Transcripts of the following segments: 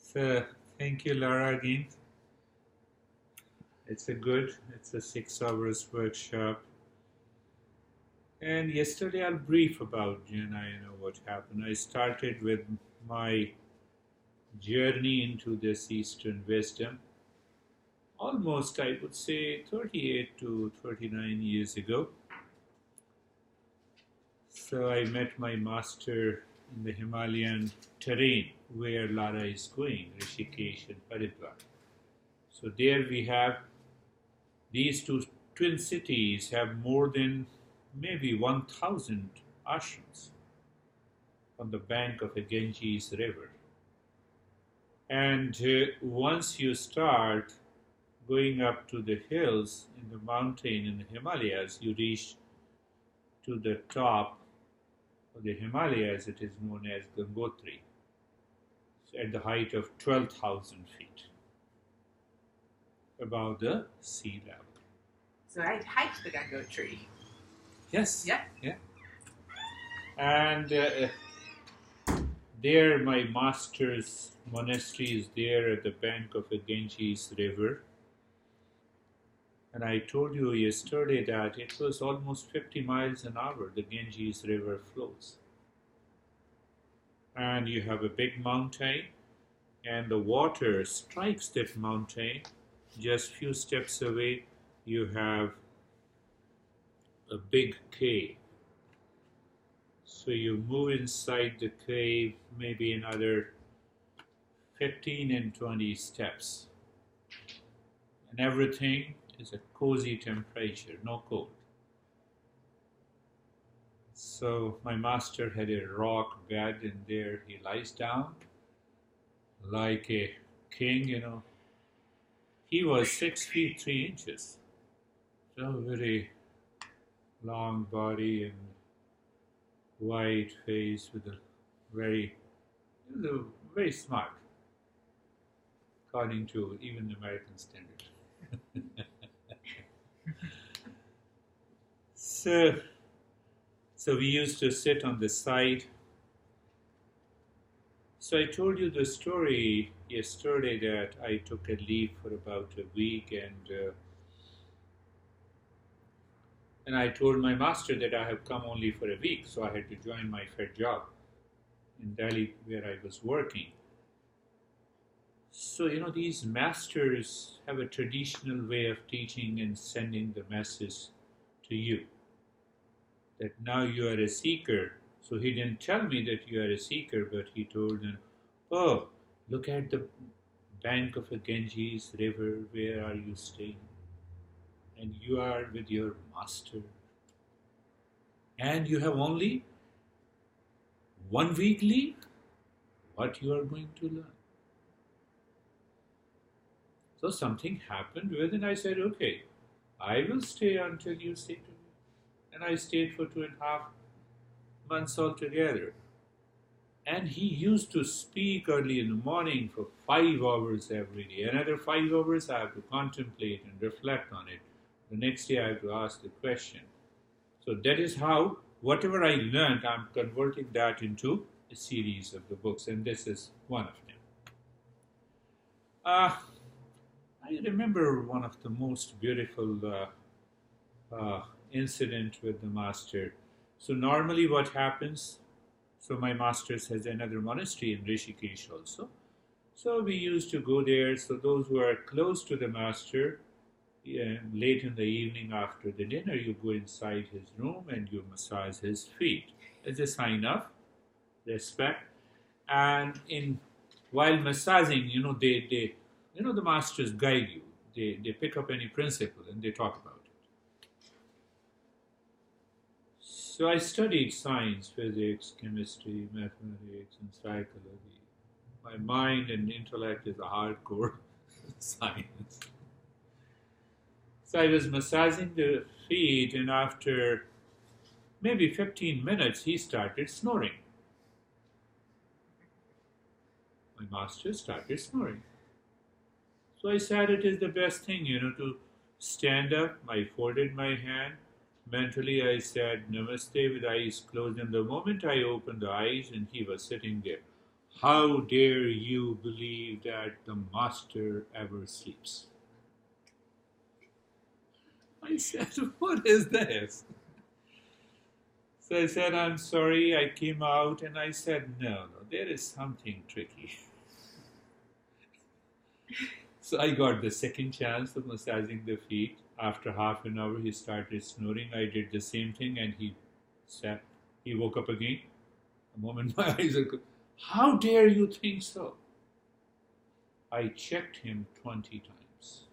So thank you, Laura, again. It's a 6 hours workshop. And yesterday I'll brief about Jana, what happened. I started with my journey into this Eastern wisdom almost, I would say, 38 to 39 years ago. So I met my master in the Himalayan terrain where Lara is going, Rishikesh and Haridwar. So there we have these two twin cities have more than maybe 1,000 ashrams on the bank of a Ganges river. And once you start going up to the hills in the mountain in the Himalayas, you reach to the top of the Himalayas, it is known as Gangotri, so at the height of 12,000 feet above the sea level. So I hiked the Gangotri. Yes. Yeah. Yeah. And there, my master's monastery is there at the bank of the Ganges River. And I told you yesterday that it was almost 50 miles an hour the Ganges River flows. And you have a big mountain, and the water strikes that mountain. Just few steps away, you have a big cave. So you move inside the cave maybe another 15 and 20 steps. And everything is a cozy temperature, no cold. So my master had a rock bed, and there he lies down like a king. He was 6 feet 3 inches. So very long body and white face with he was very smart, according to even the American standard. So we used to sit on the side. So I told you the story yesterday that I took a leave for about a week, and I told my master that I have come only for a week, so I had to join my Fed job in Delhi where I was working. So, these masters have a traditional way of teaching and sending the message to you that now you are a seeker. So he didn't tell me that you are a seeker, but he told them, oh, look at the bank of a Ganges river, where are you staying? And you are with your master. And you have only 1 week leave. What you are going to learn? So something happened within. I said, okay, I will stay until you say to me. And I stayed for 2.5 months altogether. And he used to speak early in the morning for 5 hours every day. Another 5 hours I have to contemplate and reflect on it. The next day I have to ask the question. So that is how, whatever I learned, I'm converting that into a series of the books, and this is one of them. I remember one of the most beautiful incident with the master. So normally what happens, so my master has another monastery in Rishikesh also. So we used to go there. So those who are close to the master, late in the evening after the dinner, you go inside his room and you massage his feet as a sign of respect. And while massaging, they the masters guide you. They pick up any principle and they talk about it. So I studied science, physics, chemistry, mathematics, and psychology. My mind and intellect is a hardcore science. So I was massaging the feet, and after maybe 15 minutes, he started snoring. My master started snoring. So I said it is the best thing, to stand up. I folded my hand. Mentally, I said, Namaste with eyes closed. And the moment I opened the eyes, and he was sitting there. How dare you believe that the master ever sleeps? I said, what is this? So I said, I'm sorry. I came out and I said, no, there is something tricky. So I got the second chance of massaging the feet. After half an hour, he started snoring. I did the same thing and he sat. He woke up again. The moment my eyes are closed. How dare you think so? I checked him 20 times.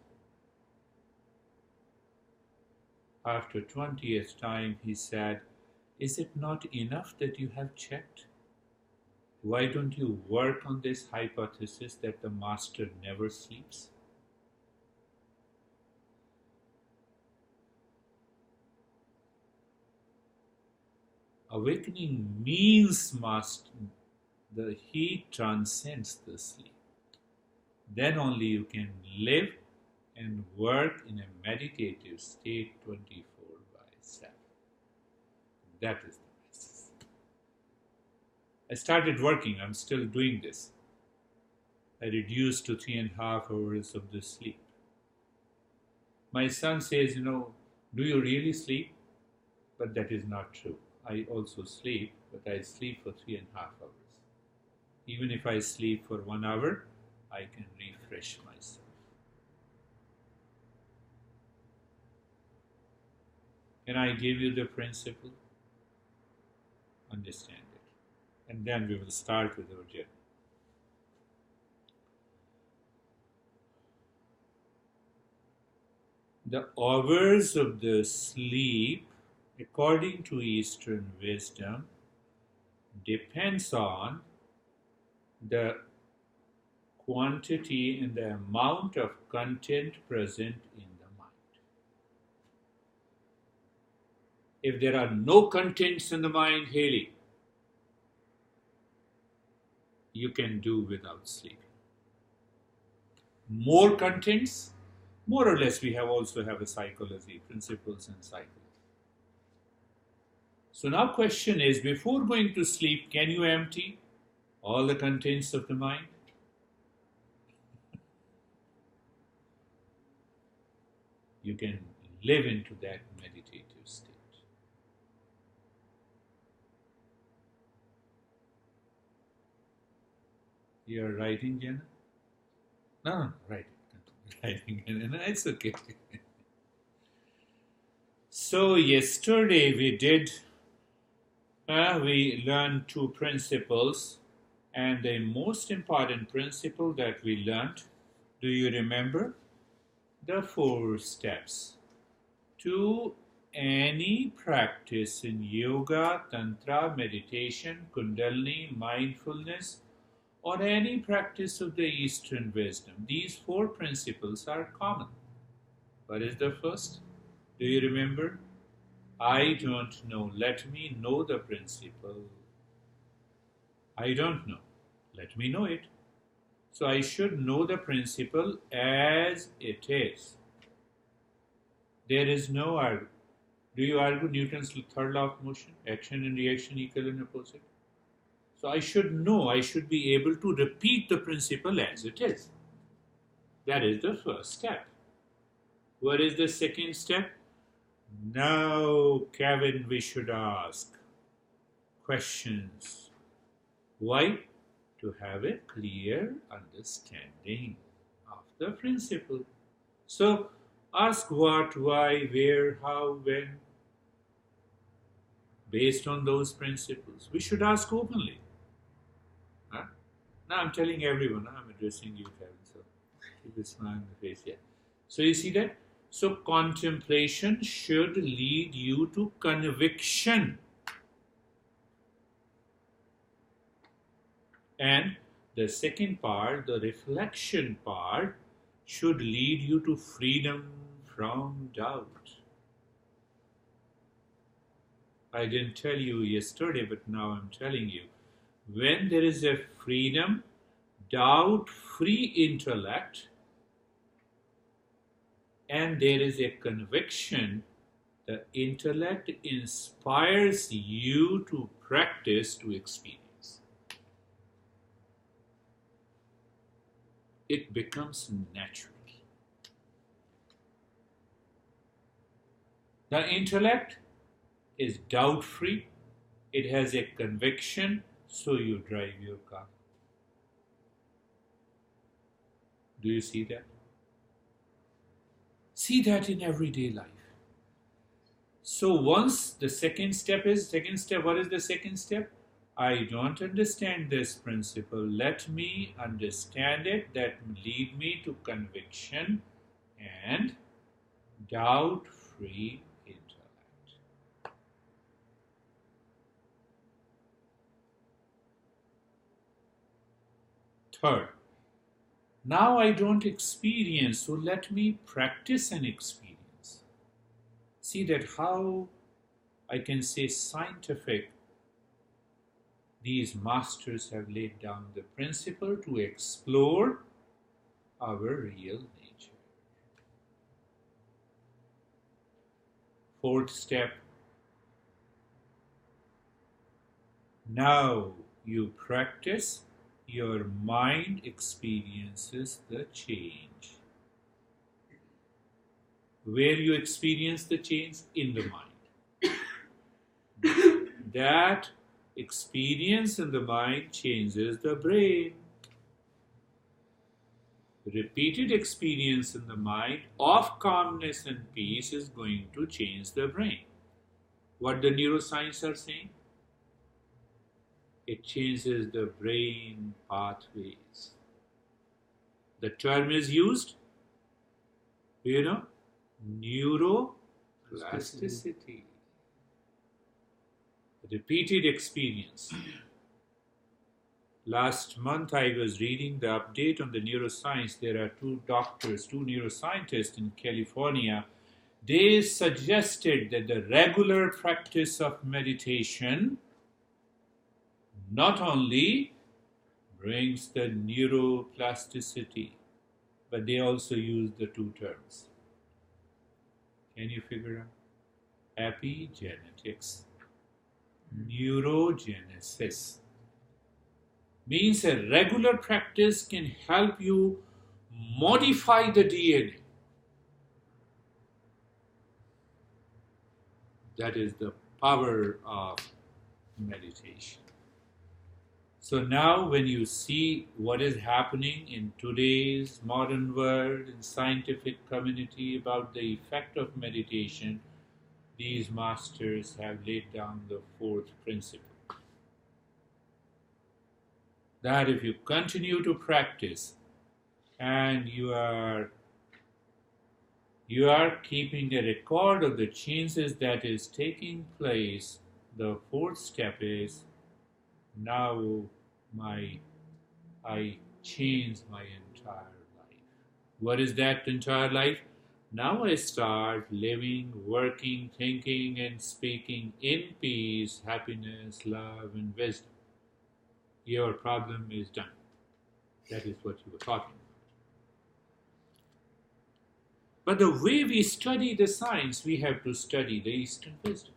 After 20th time, he said, is it not enough that you have checked? Why don't you work on this hypothesis that the master never sleeps? Awakening means he transcends the sleep. Then only you can live and work in a meditative state 24/7. That is the basis. I started working, I'm still doing this. I reduced to 3.5 hours of the sleep. My son says, do you really sleep? But that is not true. I also sleep, but I sleep for 3.5 hours. Even if I sleep for 1 hour, I can refresh myself. Can I give you the principle? Understand it. And then we will start with our journey. The hours of the sleep, according to Eastern wisdom, depends on the quantity and the amount of content present in the mind. If there are no contents in the mind, Haley, you can do without sleeping. More contents, more or less we also have a psychology, principles and psychology. So now question is, before going to sleep, can you empty all the contents of the mind? You can live into that meditative state. You are writing, Jenna? No, writing. Writing, Jenna. It's okay. So yesterday we learned 2 principles, and the most important principle that we learned, do you remember? The 4 steps to any practice in yoga, tantra, meditation, kundalini, mindfulness, or any practice of the Eastern wisdom. These 4 principles are common. What is the first? Do you remember? I don't know. Let me know the principle. I don't know. Let me know it. So I should know the principle as it is. There is no argue. Do you argue Newton's third law of motion? Action and reaction equal and opposite. So I should know, I should be able to repeat the principle as it is. That is the first step. What is the second step? Now, Kevin, we should ask questions. Why? To have a clear understanding of the principle. So, ask what, why, where, how, when, based on those principles. We should ask openly. Huh? Now I'm telling everyone, I'm addressing you, Kevin, so keep a smile on the face, yeah. So you see that? So contemplation should lead you to conviction. And the second part, the reflection part, should lead you to freedom from doubt. I didn't tell you yesterday, but now I'm telling you. When there is a freedom, doubt-free intellect, and there is a conviction, the intellect inspires you to practice, to experience. it becomes natural. The intellect is doubt-free. It has a conviction, so you drive your car. Do you see that? See that in everyday life. So once the second step, what is the second step? I don't understand this principle. Let me understand it. That lead me to conviction and doubt-free intellect. Third, now I don't experience, so let me practice and experience. See that how I can say scientific these masters have laid down the principle to explore our real nature. Fourth step, now you practice, your mind experiences the change. Where you experience the change? In the mind. That experience in the mind changes the brain. Repeated experience in the mind of calmness and peace is going to change the brain. What the neuroscience are saying? It changes the brain pathways. The term is used, neuroplasticity. Repeated experience. Last month I was reading the update on the neuroscience. There are two neuroscientists in California. They suggested that the regular practice of meditation not only brings the neuroplasticity, but they also use the two terms. Can you figure out? Epigenetics. Neurogenesis. Means a regular practice can help you modify the DNA. That is the power of meditation. So now when you see what is happening in today's modern world and scientific community about the effect of meditation, these masters have laid down the fourth principle. That if you continue to practice and you are keeping a record of the changes that is taking place, the fourth step is, now I change my entire life. What is that entire life? Now I start living, working, thinking, and speaking in peace, happiness, love, and wisdom. Your problem is done. That is what you were talking about. But the way we study the science, we have to study the Eastern wisdom.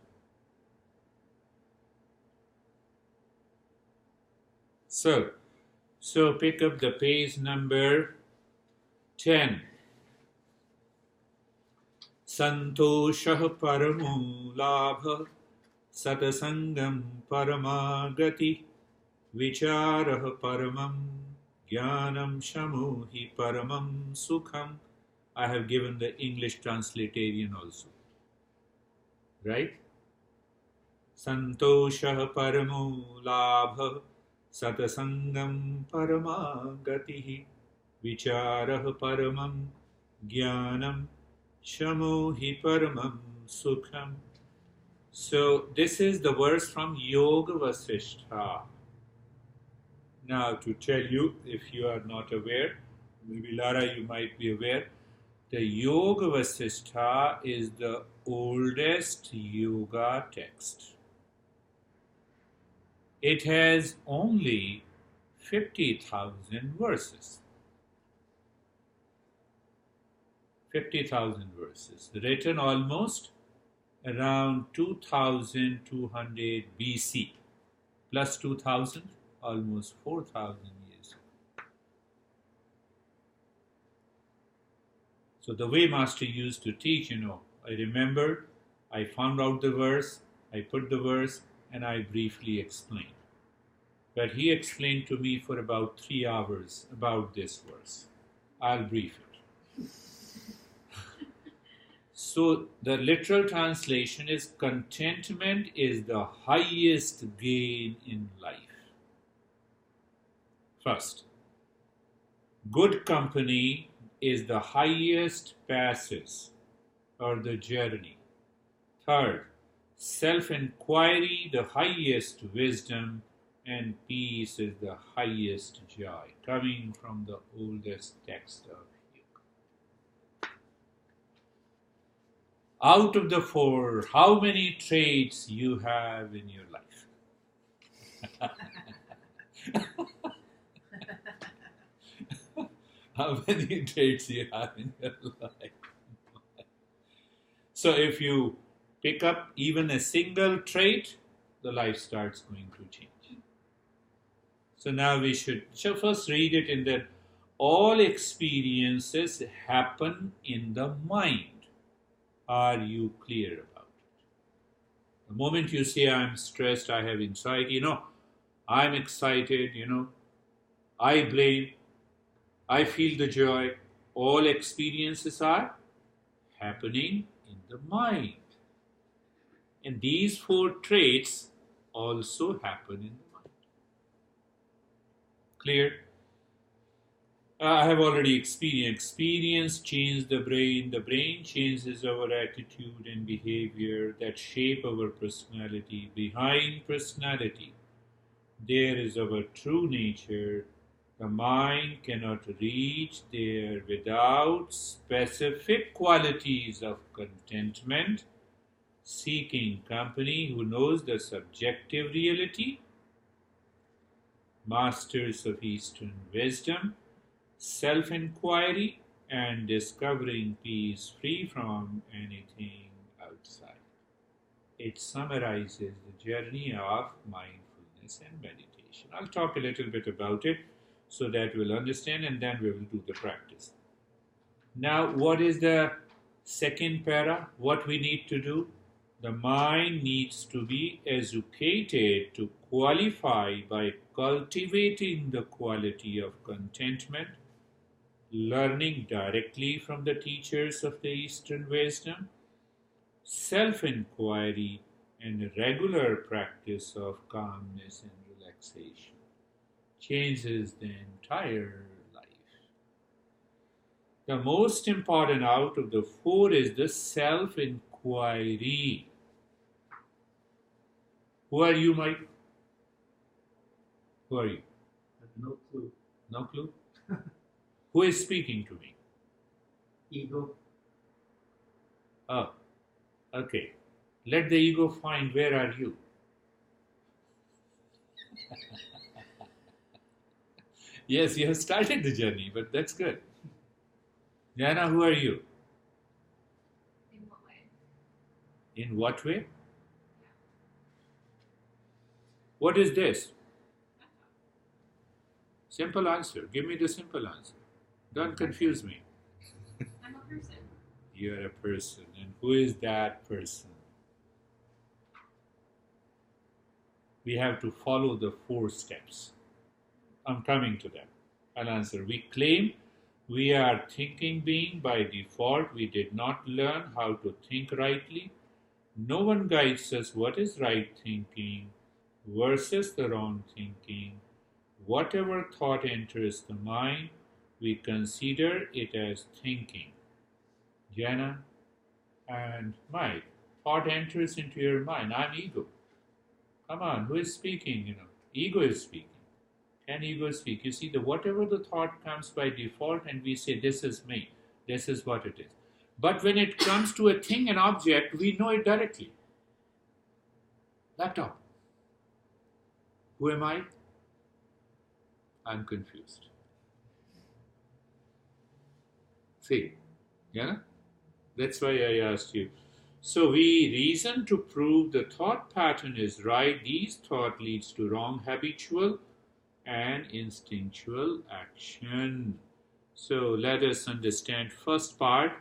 So pick up the page number 10. Santoshah paramo labha satasangam paramagati vicharah paramam jnanam shamohi paramam sukham. I have given the English transliteration also. Right? Santoshah paramo labha satasangam paramagati vicharah paramam jnanam shamohi paramam sukham. So this is the verse from Yoga Vasishtha. Now to tell you, if you are not aware, maybe Lara you might be aware, the Yoga Vasishtha is the oldest yoga text. It has only 50,000 verses. 50,000 verses, written almost around 2200 BC, plus 2000, almost 4,000 years. So the way Master used to teach, I remember, I found out the verse, I put the verse, and I briefly explained. But he explained to me for about 3 hours about this verse. I'll brief it. So the literal translation is contentment is the highest gain in life. First, good company is the highest passes or the journey. Third, self-inquiry the highest wisdom, and peace is the highest joy, coming from the oldest text of yoga. Out of the 4, how many traits you have in your life? How many traits you have in your life? So if you pick up even a single trait, the life starts going to change. So now we should first read it in that all experiences happen in the mind. Are you clear about it? The moment you say, I'm stressed, I have anxiety, I'm excited, I blame, I feel the joy, all experiences are happening in the mind. And these 4 traits also happen in the mind. Clear? I have already experienced. Experience changes the brain changes our attitude and behavior that shape our personality. Behind personality, there is our true nature. The mind cannot reach there without specific qualities of contentment, seeking company who knows the subjective reality, masters of Eastern wisdom, self-inquiry, and discovering peace free from anything outside. It summarizes the journey of mindfulness and meditation. I'll talk a little bit about it so that we'll understand, and then we will do the practice. Now, what is the second para? What we need to do? The mind needs to be educated to qualify by cultivating the quality of contentment, learning directly from the teachers of the Eastern wisdom, self-inquiry, and regular practice of calmness and relaxation changes the entire life. The most important out of the 4 is the self-inquiry. Who are you, Mike? Who are you? I have no clue. No clue? Who is speaking to me? Ego. Oh, okay. Let the ego find where are you. Yes, you have started the journey, but that's good. Jana, who are you? In what way? In what way? What is this? Simple answer. Give me the simple answer. Don't confuse me. I'm a person. You're a person. And who is that person? We have to follow the 4 steps. I'm coming to that. I'll answer. We claim we are thinking being by default. We did not learn how to think rightly. No one guides us what is right thinking versus the wrong thinking. Whatever thought enters the mind, we consider it as thinking. Jana and Mike, thought enters into your mind. I'm ego. Come on, who is speaking? Ego is speaking. Can ego speak? You see, whatever the thought comes by default, and we say, this is me. This is what it is. But when it comes to a thing, an object, we know it directly. Laptop. Who am I? I'm confused. See, yeah? That's why I asked you. So we reason to prove the thought pattern is right. These thought leads to wrong habitual and instinctual action. So let us understand first part,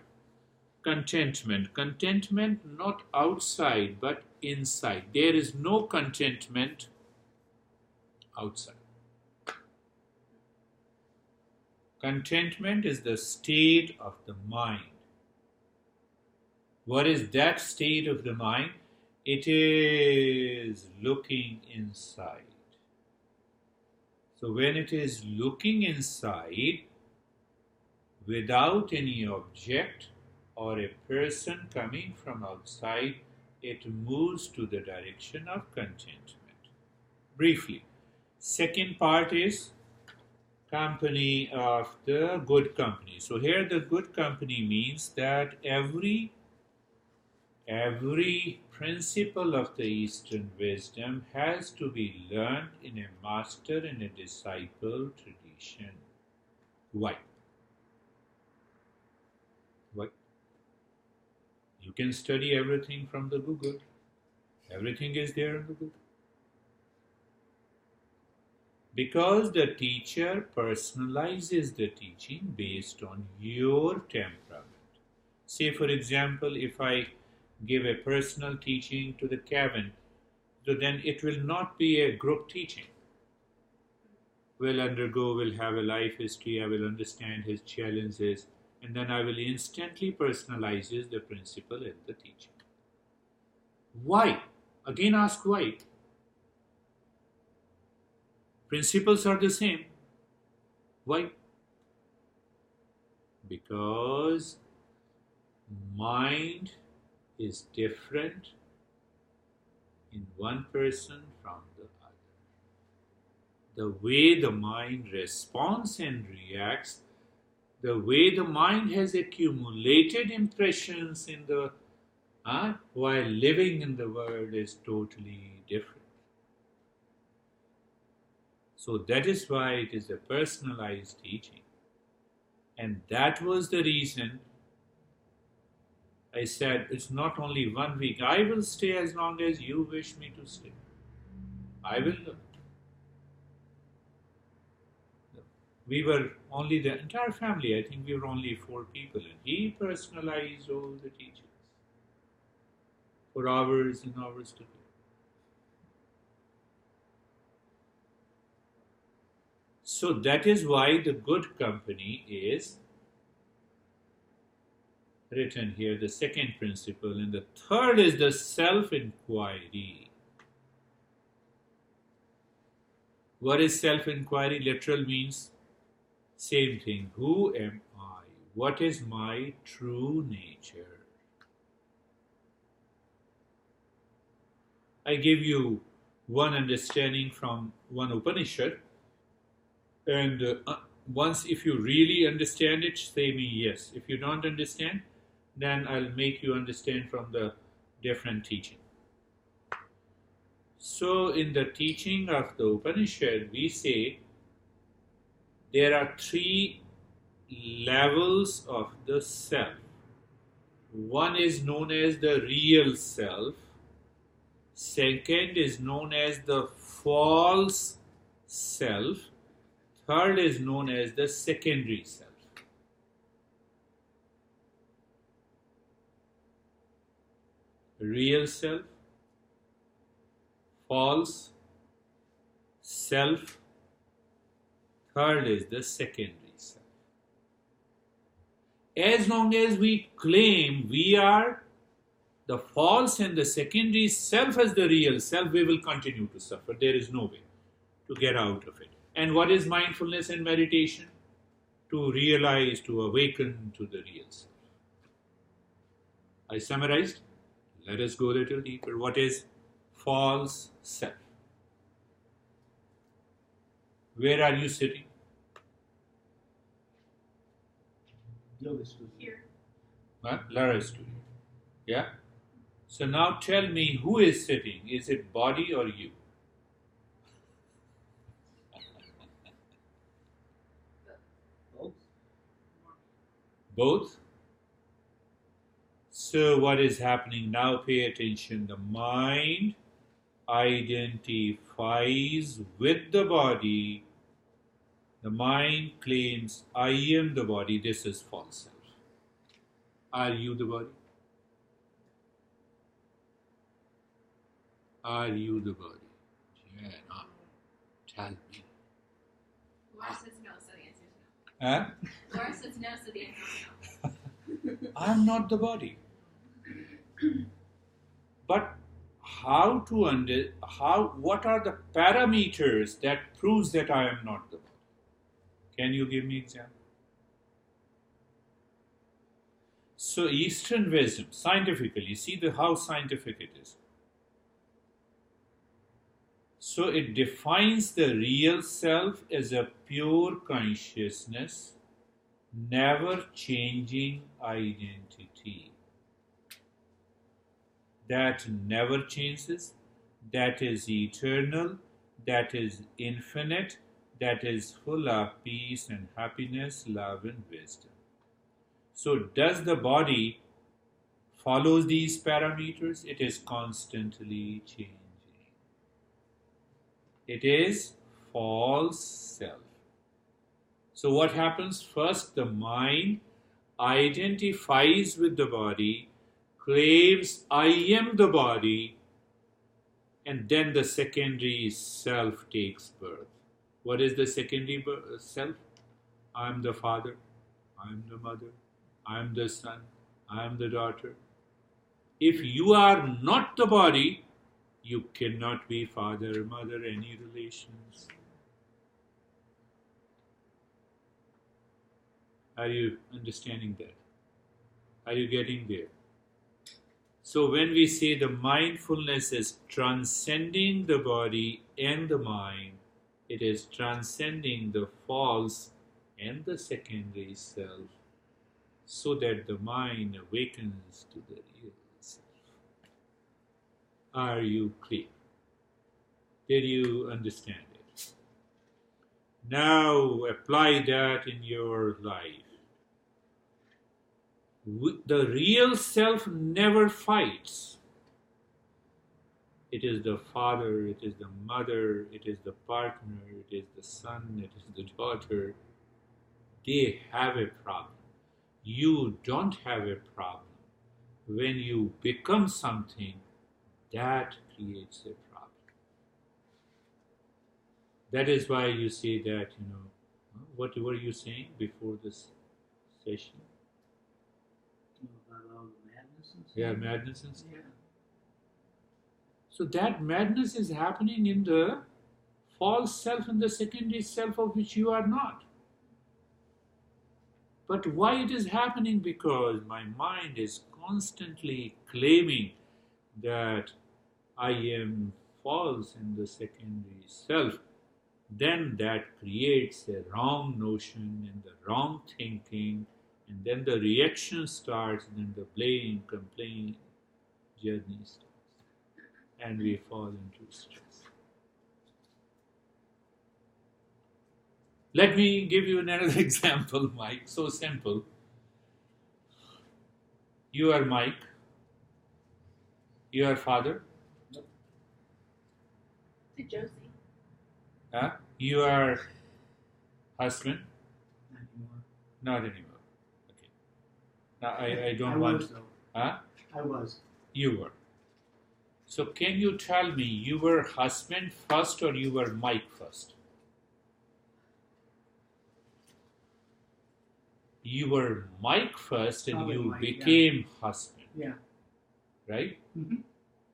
contentment. Contentment not outside but inside. There is no contentment outside. Contentment is the state of the mind. What is that state of the mind? It is looking inside. So when it is looking inside, without any object or a person coming from outside, it moves to the direction of contentment. Briefly, second part is company of the good company. So here the good company means that every principle of the Eastern wisdom has to be learned in a master and a disciple tradition. Why? Why? You can study everything from the Google. Everything is there in the Google. Because the teacher personalizes the teaching based on your temperament. Say, for example, if I give a personal teaching to the Kevin, so then it will not be a group teaching. We'll have a life history, I will understand his challenges, and then I will instantly personalize the principle in the teaching. Why? Again ask why. Principles are the same. Why? Because mind is different in one person from the other. The way the mind responds and reacts, the way the mind has accumulated impressions in the while living in the world is totally different. So that is why it is a personalized teaching. And that was the reason I said it's not only 1 week. I will stay as long as you wish me to stay. I will learn. We were only the entire family, I think we were only 4 people, and he personalized all the teachings for hours and hours together. So that is why the good company is written here, the second principle, and the third is the self-inquiry. What is self-inquiry? Literal means same thing. Who am I? What is my true nature? I give you one understanding from one Upanishad, and once if you really understand it, say me yes. If you don't understand, then I'll make you understand from the different teaching. So in the teaching of the Upanishad, we say there are 3 levels of the self. One is known as the real self. Second is known as the false self. Third is known as the secondary self. Real self, false self, third is the secondary self. As long as we claim we are the false and the secondary self as the real self, we will continue to suffer. There is no way to get out of it. And what is mindfulness and meditation? To realize, to awaken to the real self. I summarized. Let us go a little deeper. What is false self? Where are you sitting? Yoga studio. Here. Lara studio. Yeah? So now tell me who is sitting. Is it body or you? Both. Both? So what is happening now? Pay attention. The mind identifies with the body. The mind claims, I am the body, this is false self. Are you the body? Are you the body? Yeah, no. Tell me. Laura says no, so the answer is Huh? no. Laura says no, so the answer is no. I am not the body. But what are the parameters that proves that I am not the body? Can you give me example? So Eastern wisdom, scientifically, see how scientific it is. So it defines the real self as a pure consciousness, never changing identity. That never changes, that is eternal, that is infinite, that is full of peace and happiness, love and wisdom. So does the body follow these parameters? It is constantly changing. It is false self. So what happens? First, the mind identifies with the body, claims I am the body, and then the secondary self takes birth. What is the secondary self? I am the father, I am the mother, I am the son, I am the daughter. If you are not the body, you cannot be father, mother, any relations. Are you understanding that? Are you getting there? So when we say the mindfulness is transcending the body and the mind, it is transcending the false and the secondary self, so that the mind awakens to the real self. Are you clear? Did you understand it? Now apply that in your life. The real self never fights. It is the father, it is the mother, it is the partner, it is the son, it is the daughter. They have a problem. You don't have a problem. When you become something, that creates a problem. That is why you say that, what were you saying before this session? About all the madness and stuff. Yeah, madness and stuff. Yeah. So that madness is happening in the false self and the secondary self of which you are not. But why it is happening? Because my mind is constantly claiming that I am false in the secondary self. Then that creates a wrong notion and the wrong thinking, and then the reaction starts, and then the blame, complaint journey starts. And we fall into stress. Let me give you another example, Mike. So simple. You are Mike. You are father. To Josie. You are husband. Not anymore. Not anymore. Okay. Now I don't I want. was, though. Huh? I was. You were. So can you tell me, you were husband first or you were Mike first? You were Mike first and Probably you Mike, became husband, Yeah. right? Mm-hmm.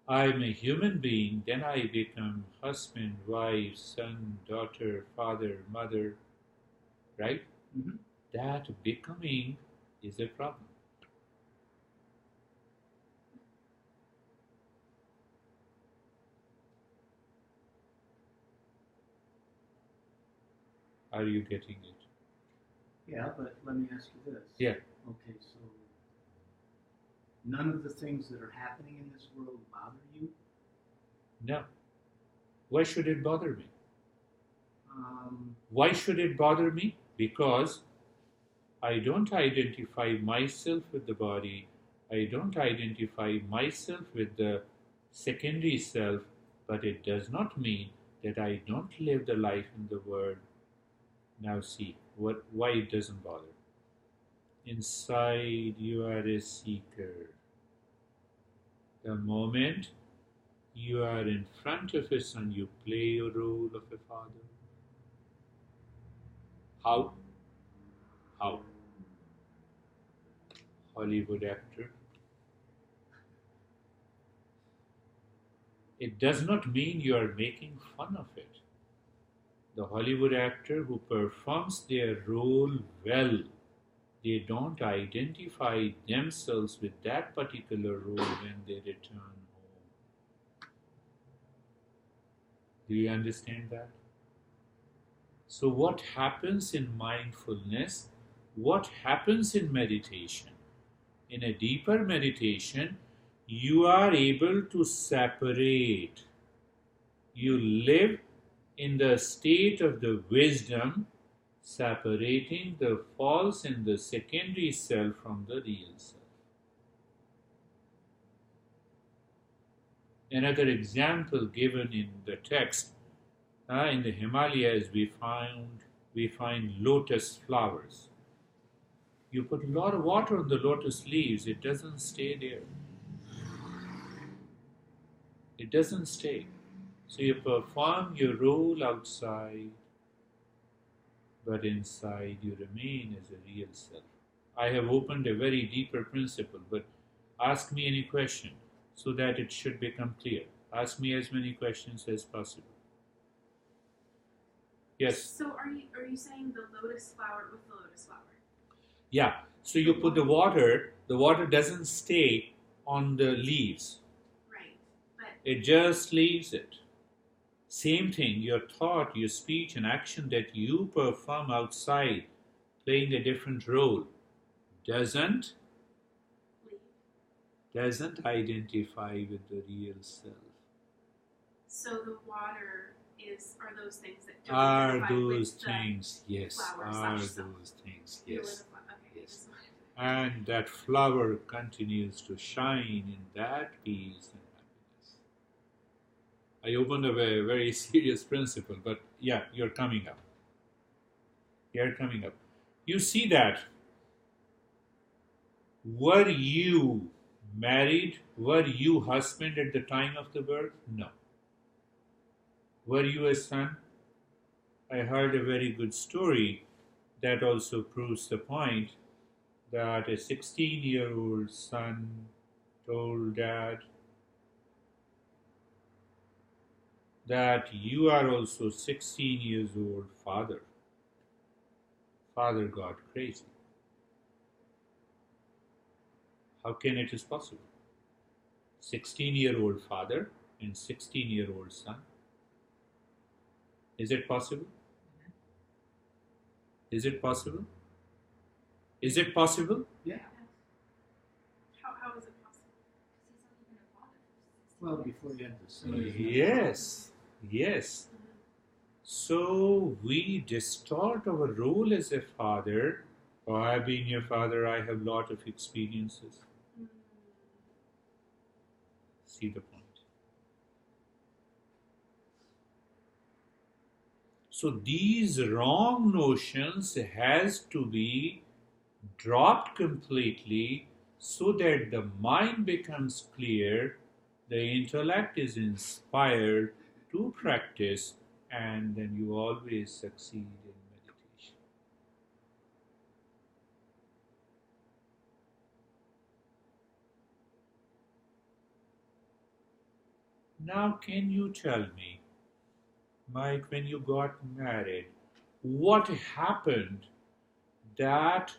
I'm a human being, then I become husband, wife, son, daughter, father, mother, right? Mm-hmm. That becoming is a problem. Are you getting it? Yeah, but let me ask you this. Yeah. Okay, so none of the things that are happening in this world bother you? No. Why should it bother me? Um, Why should it bother me? Because I don't identify myself with the body. I don't identify myself with the secondary self, but it does not mean that I don't live the life in the world Now see why it doesn't bother. Inside you are a seeker. The moment you are in front of a son, you play your role of a father. How? How? Hollywood actor. It does not mean you are making fun of it. The Hollywood actor who performs their role well, they don't identify themselves with that particular role when they return home. Do you understand that? So, what happens in mindfulness? What happens in meditation? In a deeper meditation, you are able to separate. You live in the state of the wisdom, separating the false and the secondary self from the real self. Another example given in the text, in the Himalayas we find lotus flowers. You put a lot of water on the lotus leaves, it doesn't stay there. It doesn't stay. So you perform your role outside, but inside you remain as a real self. I have opened a very deeper principle, but ask me any question so that it should become clear. Ask me as many questions as possible. Yes? So are you saying the lotus flower with the lotus flower? Yeah. So you put the water doesn't stay on the leaves. Right. But It just leaves it. Same thing, your thought, your speech and action that you perform outside, playing a different role, doesn't identify with the real self. So the water are those things that don't Are identify those with the things, yes, flower are slash self. those things, The yes. lotus flower. Okay. Yes. Just wanted to- And that flower continues to shine in that peace and happiness. I opened up a very serious principle, but yeah, you're coming up. You're coming up. You see that. Were you married? Were you husband at the time of the birth? No. Were you a son? I heard a very good story that also proves the point that a 16-year-old son told dad that you are also 16 years old father. Father got crazy. How can it is possible? 16-year-old father and 16-year-old son. Is it possible? Is it possible? Is it possible? Yeah. How is it possible? Well, before you had the son. Yes, yes. So we distort our role as a father. Oh, I've been your father, I have a lot of experiences. See the point. So these wrong notions has to be dropped completely so that the mind becomes clear, the intellect is inspired to practice, and then you always succeed in meditation. Now, can you tell me, Mike, when you got married, what happened that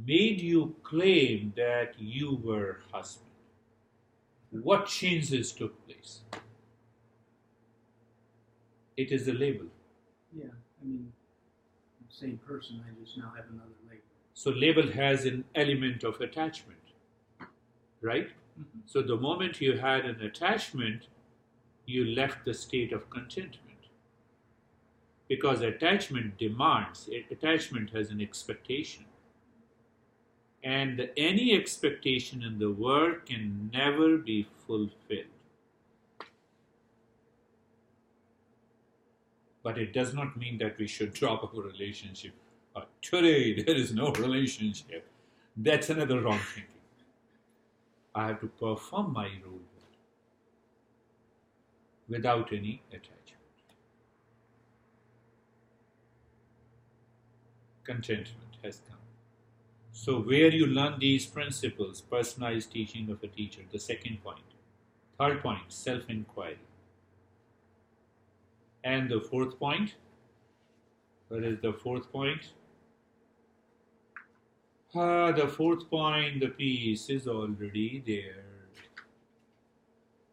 made you claim that you were husband? What changes took place? It is a label. Yeah, I mean, same person, I just now have another label. So label has an element of attachment, right? Mm-hmm. So the moment you had an attachment, you left the state of contentment. Because attachment demands, attachment has an expectation. And any expectation in the world can never be fulfilled. But it does not mean that we should drop our relationship. Today there is no relationship. That's another wrong thinking. I have to perform my role without any attachment. Contentment has come. So where you learn these principles, personalized teaching of a teacher, the second point. Third point, self-inquiry. And the fourth point, what is the fourth point? The fourth point, the peace is already there.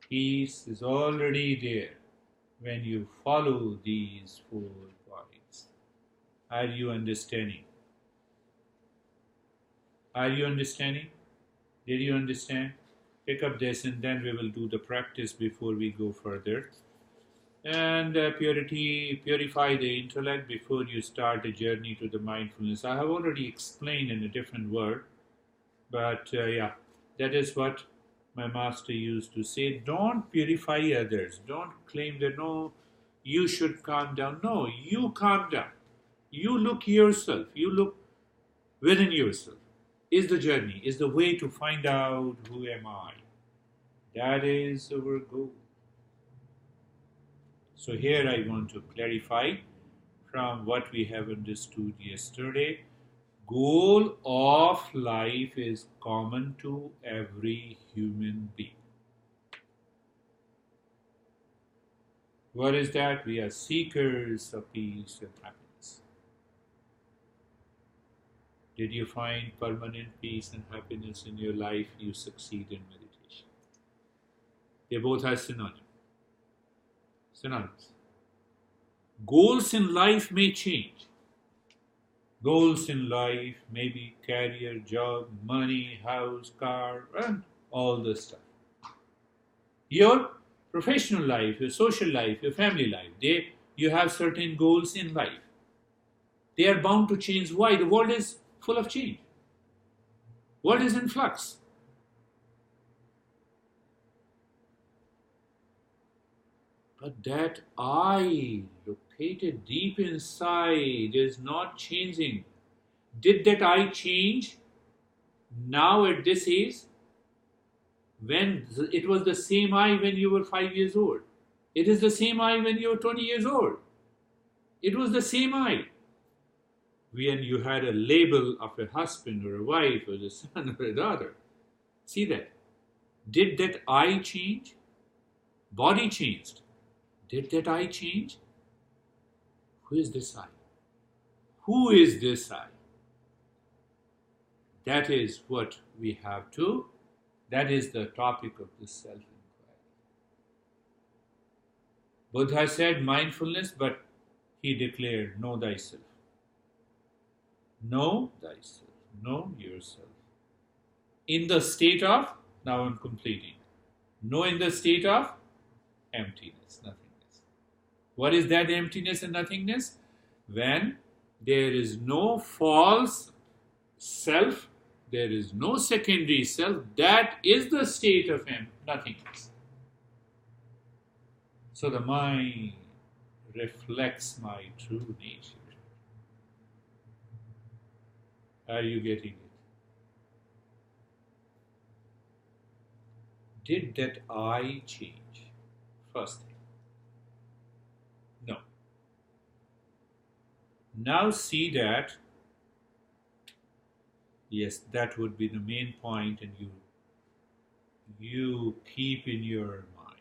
Peace is already there when you follow these 4 points. Are you understanding? Are you understanding? Did you understand? Pick up this and then we will do the practice before we go further. And purify the intellect before you start the journey to the mindfulness. I have already explained in a different word, but yeah, that is what my master used to say. Don't purify others. Don't claim that, no, you should calm down. No, you calm down. You look yourself. You look within yourself. Is the journey, is the way to find out who am I. That is our goal. So here I want to clarify from what we have understood yesterday. Goal of life is common to every human being. What is that? We are seekers of peace and happiness. Did you find permanent peace and happiness in your life? You succeed in meditation. They both are synonymous. Goals in life may change. Goals in life may be career, job, money, house, car, and all the stuff. Your professional life, your social life, your family life, you have certain goals in life. They are bound to change. Why? The world is full of change. World is in flux. But that I, located deep inside, is not changing. Did that I change now at this age? When it was the same I when you were 5 years old. It is the same I when you were 20 years old. It was the same I when you had a label of a husband or a wife or a son or a daughter. See that? Did that I change? Body changed. Did that I change? Who is this I? Who is this I? That is what we have to, that is the topic of this self-inquiry. Buddha said mindfulness, but he declared, know thyself. Know thyself. Know yourself. In the state of, now I'm completing. Know in the state of emptiness, nothingness. What is that emptiness and nothingness? When there is no false self, there is no secondary self, that is the state of nothingness. So the mind reflects my true nature. Are you getting it? Did that I change? First thing. No. Now see that, yes, that would be the main point, and you keep in your mind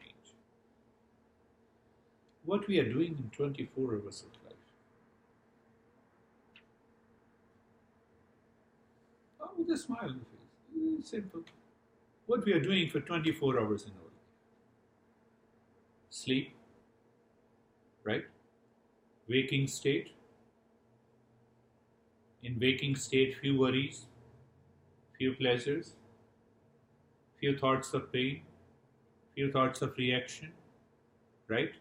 what we are doing in 24 hours of life. Oh, with a smile on the face. It's simple. What we are doing for 24 hours in our life. Sleep, right? Waking state. In waking state, few worries, few pleasures, few thoughts of pain, few thoughts of reaction, right?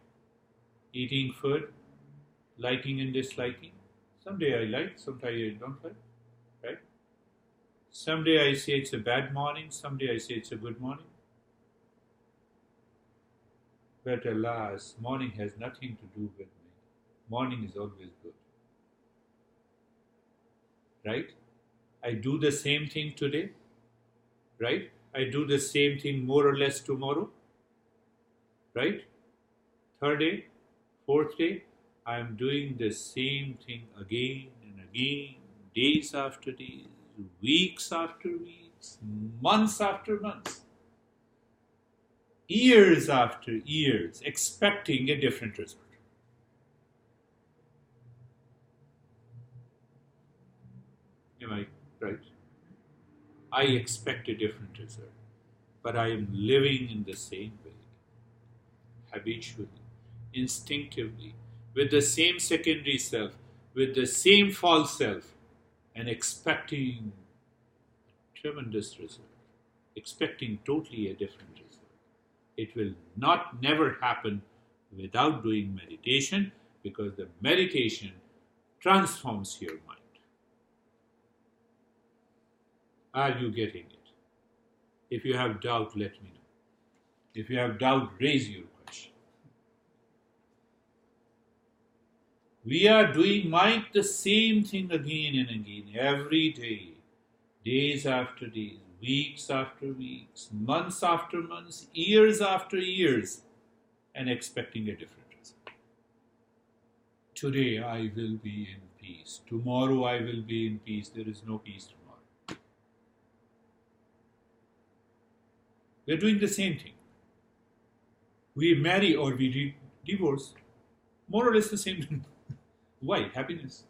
Eating food, liking and disliking. Someday I like, someday I don't like, right? Someday I say it's a bad morning, someday I say it's a good morning. But alas, morning has nothing to do with me. Morning is always good. Right? I do the same thing today. Right? I do the same thing more or less tomorrow. Right? Third day, fourth day, I am doing the same thing again and again, days after days, weeks after weeks, months after months, years after years, expecting a different result. Am I right? I expect a different result, but I am living in the same way, habitually, instinctively, with the same secondary self, with the same false self, and expecting tremendous result, expecting totally a different result. It will not never happen without doing meditation, because the meditation transforms your mind. Are you getting it? If you have doubt, let me know. If you have doubt, raise your question. We are doing Mike the same thing again and again, every day, days after days, weeks after weeks, months after months, years after years, and expecting a different result. Today I will be in peace. Tomorrow I will be in peace. There is no peace tomorrow. We are doing the same thing. We marry or we divorce. More or less the same thing. Why? Happiness.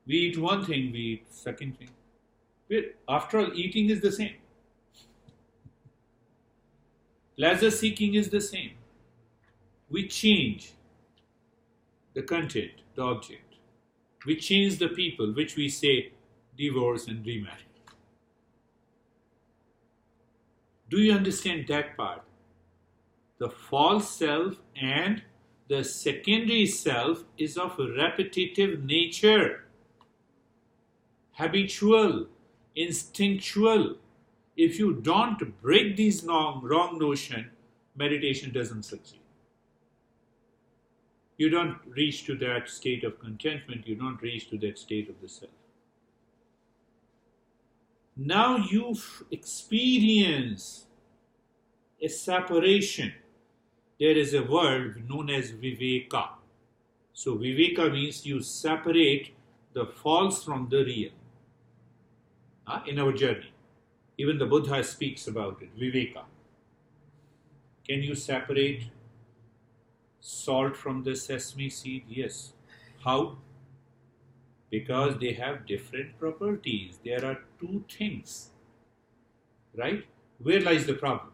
We eat one thing, we eat second thing. After all, eating is the same. Pleasure seeking is the same. We change the content, the object. We change the people, which we say divorce and remarry. Do you understand that part? The false self and the secondary self is of a repetitive nature, habitual, instinctual. If you don't break these wrong notion, meditation doesn't succeed. You don't reach to that state of contentment, you don't reach to that state of the self. Now you experience a separation. There is a word known as viveka. So viveka means you separate the false from the real. In our journey, even the Buddha speaks about it, viveka. Can you separate salt from the sesame seed? Yes. How? Because they have different properties. There are two things, right? Where lies the problem,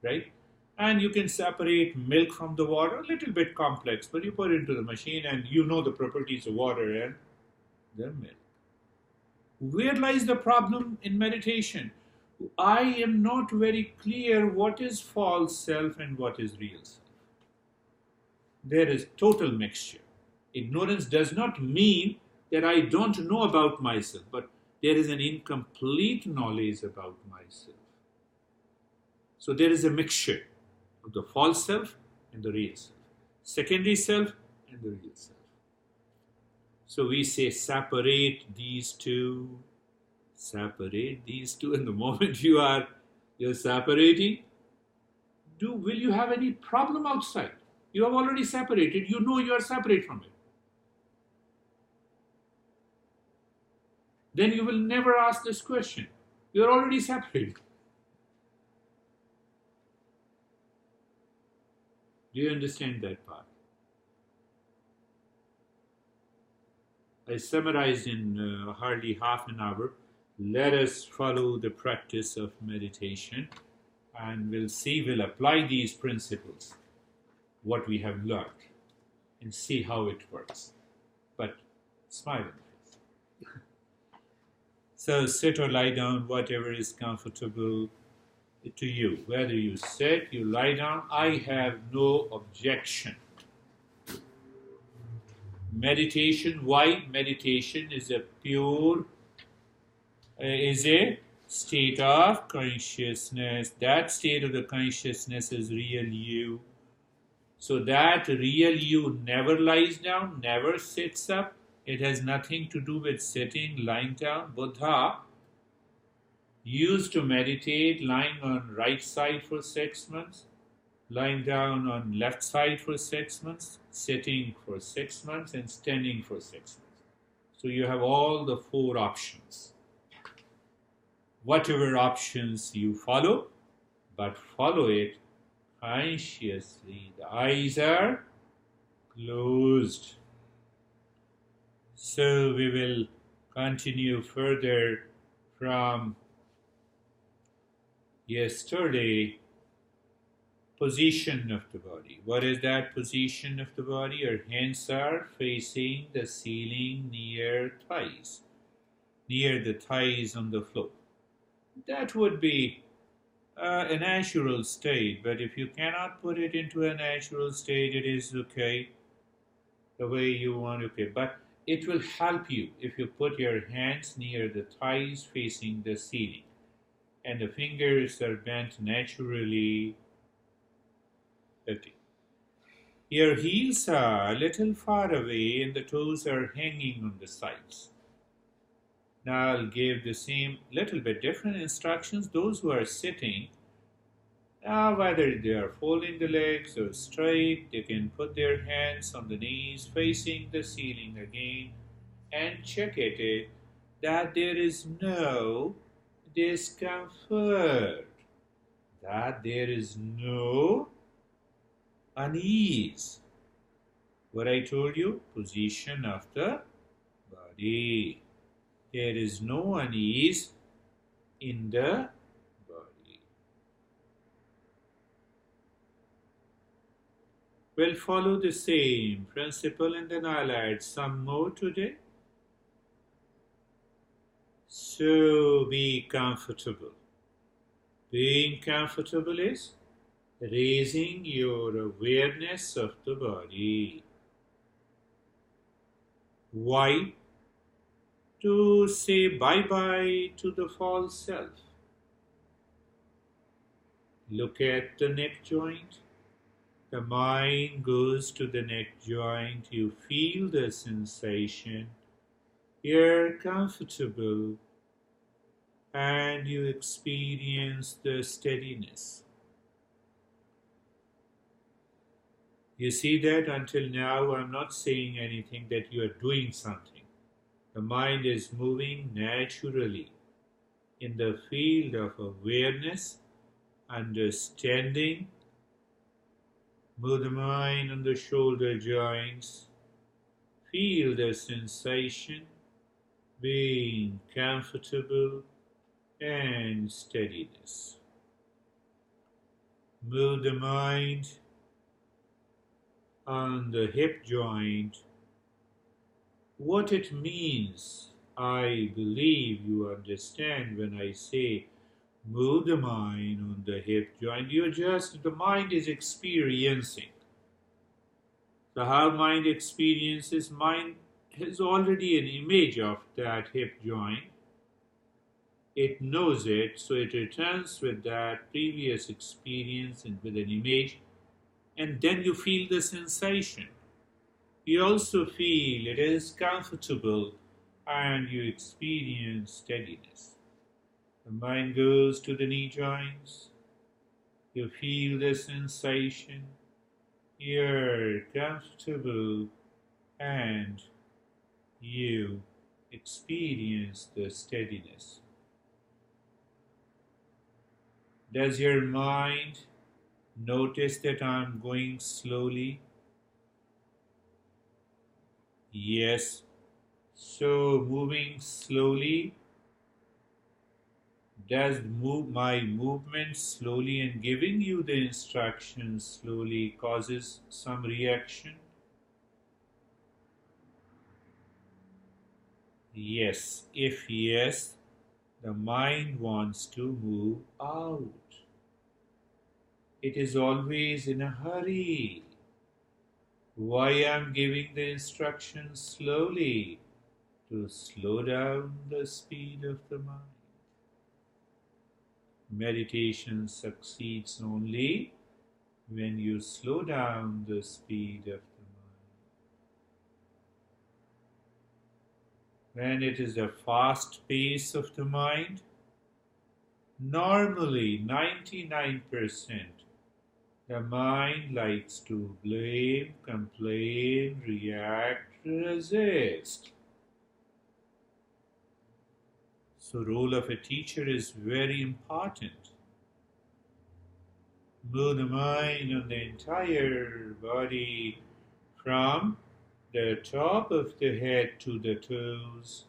right? And you can separate milk from the water, a little bit complex, but you put it into the machine and you know the properties of water and the milk. Where lies the problem in meditation? I am not very clear what is false self and what is real self. There is total mixture. Ignorance does not mean that I don't know about myself, but there is an incomplete knowledge about myself. So there is a mixture of the false self and the real self, secondary self and the real self. So we say separate these two, and the moment you're separating, will you have any problem outside? You have already separated, you know you are separate from it. Then you will never ask this question. You are already separated. Do you understand that part? I summarized in hardly half an hour. Let us follow the practice of meditation and we'll apply these principles, what we have learned, and see how it works. But smile. So sit or lie down, whatever is comfortable to you. Whether you sit, you lie down, I have no objection. Meditation, why? Meditation is a state of consciousness. That state of the consciousness is real you. So that real you never lies down, never sits up. It has nothing to do with sitting, lying down. Buddha used to meditate lying on right side for 6 months, lying down on left side for 6 months, sitting for 6 months, and standing for 6 months. So you have all the four options. Whatever options you follow, but follow it consciously. The eyes are closed. So we will continue further from yesterday. Position of the body. What is that position of the body? Your hands are facing the ceiling near thighs, near the thighs on the floor. That would be a natural state, but if you cannot put it into a natural state, it is okay the way you want, okay. But it will help you if you put your hands near the thighs facing the ceiling and the fingers are bent naturally. Okay. Your heels are a little far away and the toes are hanging on the sides. Now I'll give the same little bit different instructions. Those who are sitting, whether they are folding the legs or straight, they can put their hands on the knees facing the ceiling again and check it that there is no discomfort, that there is no unease. What I told you, position of the body. There is no unease in the body. We'll follow the same principle and then I'll add some more today. So be comfortable. Being comfortable is raising your awareness of the body. Why? To say bye-bye to the false self. Look at the neck joint. The mind goes to the neck joint. You feel the sensation. You're comfortable and you experience the steadiness. You see that until now I'm not saying anything that you are doing something. The mind is moving naturally in the field of awareness, understanding. Move the mind on the shoulder joints. Feel the sensation, being comfortable and steadiness. Move the mind on the hip joint. What it means, I believe you understand when I say move the mind on the hip joint. The mind is experiencing. So how mind experiences, mind has already an image of that hip joint. It knows it, so it returns with that previous experience and with an image, and then you feel the sensation. You also feel it is comfortable and you experience steadiness. The mind goes to the knee joints. You feel the sensation. You're comfortable and you experience the steadiness. Does your mind notice that I'm going slowly? Yes. So moving slowly, does my movement slowly and giving you the instructions slowly causes some reaction? Yes. If yes, the mind wants to move out. It is always in a hurry. Why I'm giving the instructions slowly? To slow down the speed of the mind. Meditation succeeds only when you slow down the speed of the mind. When it is a fast pace of the mind, normally 99% the mind likes to blame, complain, react, resist. So role of a teacher is very important. Move the mind on the entire body from the top of the head to the toes.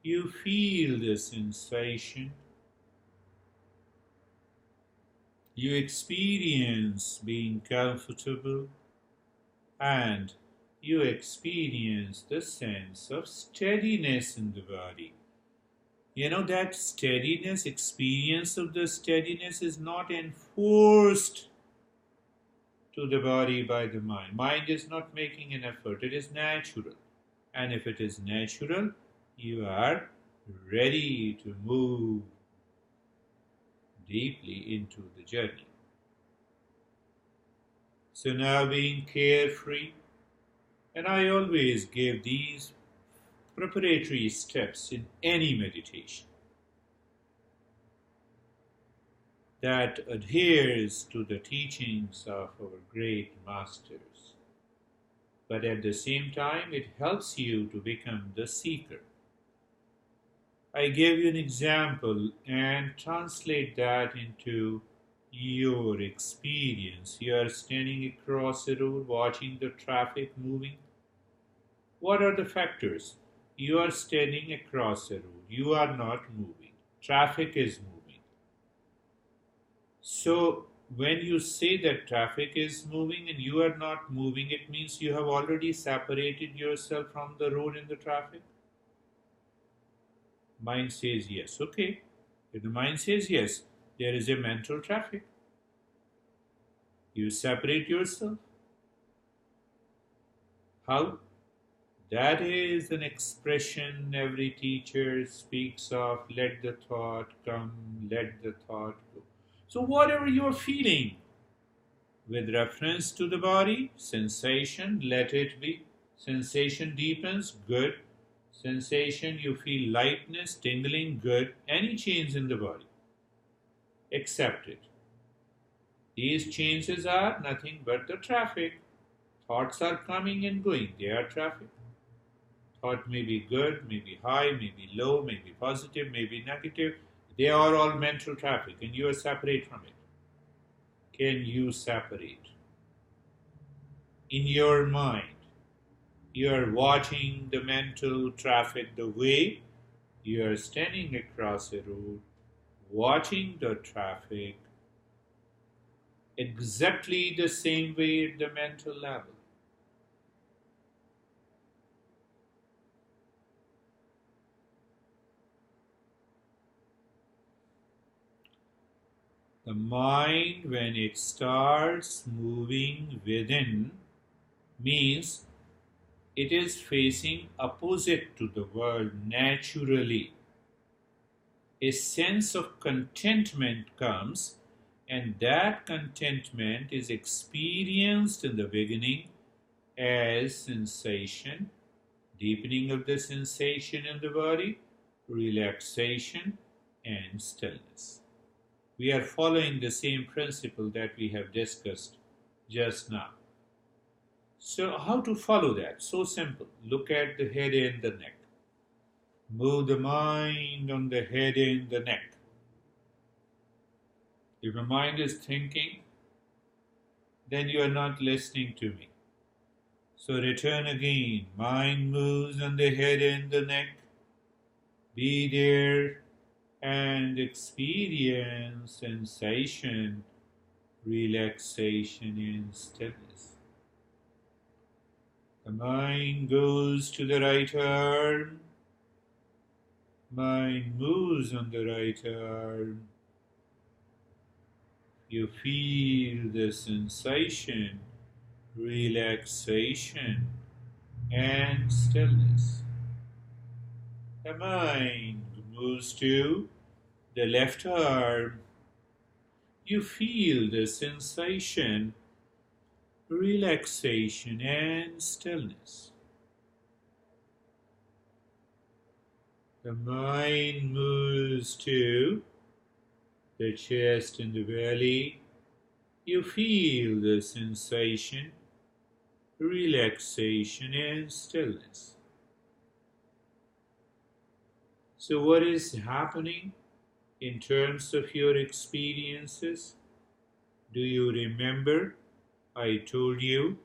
You feel the sensation. You experience being comfortable and you experience the sense of steadiness in the body. You know that steadiness, experience of the steadiness is not enforced to the body by the mind. Mind is not making an effort, it is natural. And if it is natural, you are ready to move deeply into the journey. So now being carefree, and I always give these preparatory steps in any meditation that adheres to the teachings of our great masters. But at the same time, it helps you to become the seeker. I gave you an example and translate that into your experience. You are standing across a road watching the traffic moving. What are the factors? You are standing across a road. You are not moving. Traffic is moving. So, when you say that traffic is moving and you are not moving, it means you have already separated yourself from the road and the traffic. Mind says yes. Okay. If the mind says yes, there is a mental traffic. You separate yourself. How? That is an expression every teacher speaks of. Let the thought come, let the thought go. So, whatever you're feeling with reference to the body, sensation, let it be. Sensation deepens, good. Sensation, you feel lightness, tingling, good. Any change in the body, accept it. These changes are nothing but the traffic. Thoughts are coming and going, they are traffic. Thought may be good, may be high, may be low, may be positive, may be negative. They are all mental traffic and you are separate from it. Can you separate? In your mind, you are watching the mental traffic the way you are standing across a road, watching the traffic exactly the same way at the mental level. The mind, when it starts moving within, means it is facing opposite to the world naturally. A sense of contentment comes, and that contentment is experienced in the beginning as sensation, deepening of the sensation in the body, relaxation, and stillness. We are following the same principle that we have discussed just now. So, how to follow that? So simple. Look at the head and the neck. Move the mind on the head and the neck. If the mind is thinking, then you are not listening to me. So return again. Mind moves on the head and the neck. Be there and experience sensation, relaxation, and stillness. The mind goes to the right arm. Mind moves on the right arm. You feel the sensation, relaxation, and stillness. The mind moves to the left arm. you feel the sensation, relaxation and stillness. The mind moves to the chest and the belly. You feel the sensation, relaxation and stillness. So what is happening in terms of your experiences? Do you remember? I told you,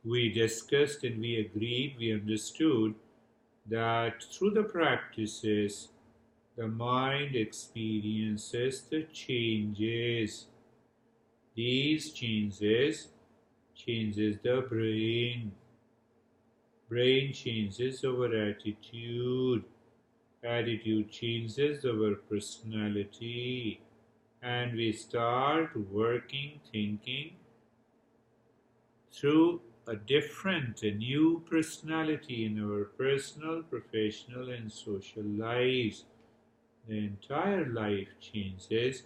we discussed and we agreed, we understood that through the practices, the mind experiences the changes. These changes the brain. Brain changes our attitude. Attitude changes our personality. And we start working, thinking through a different, a new personality in our personal, professional, and social lives. The entire life changes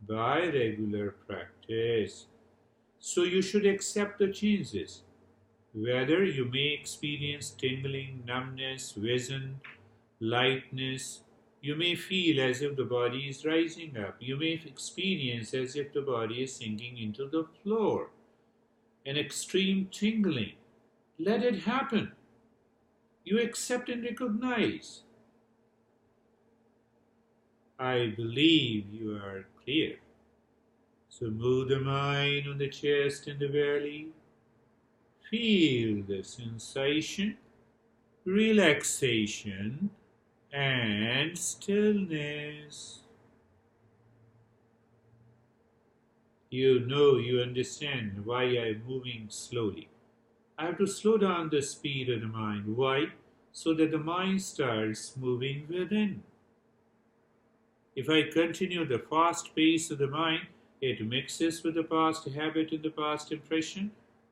by regular practice. So you should accept the changes. Whether you may experience tingling, numbness, vision, lightness, you may feel as if the body is rising up. You may experience as if the body is sinking into the floor. An extreme tingling. Let it happen. You accept and recognize. I believe you are clear. So move the mind on the chest and the belly. Feel the sensation, relaxation, and stillness. You know, you understand why I am moving slowly. I have to slow down the speed of the mind. Why? So that the mind starts moving within. If I continue the fast pace of the mind, it mixes with the past habit and the past impression,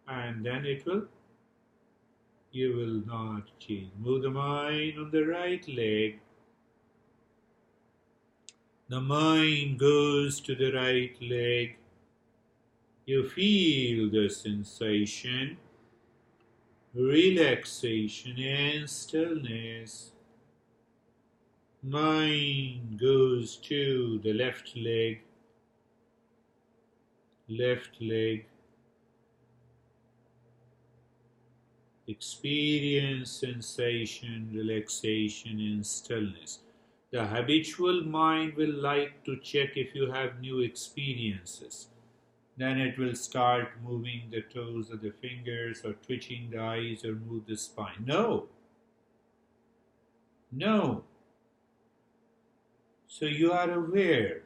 and then you will not change. Move the mind on the right leg. The mind goes to the right leg. You feel the sensation, relaxation and stillness. Mind goes to the left leg. Left leg. Experience sensation, relaxation and stillness. The habitual mind will like to check if you have new experiences. Then it will start moving the toes of the fingers or twitching the eyes or move the spine. No. No. So you are aware.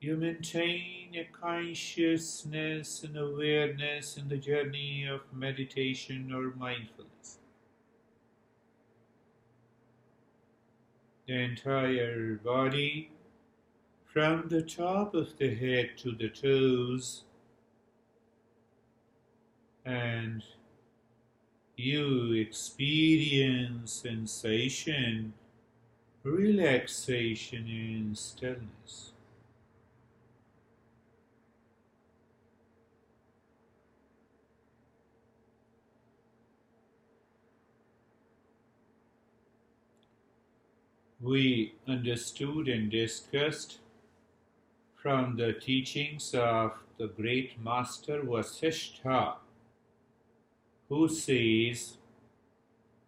You maintain a consciousness and awareness in the journey of meditation or mindfulness. The entire body, from the top of the head to the toes, and you experience sensation, relaxation and stillness. We understood and discussed from the teachings of the great master Vasishtha, who says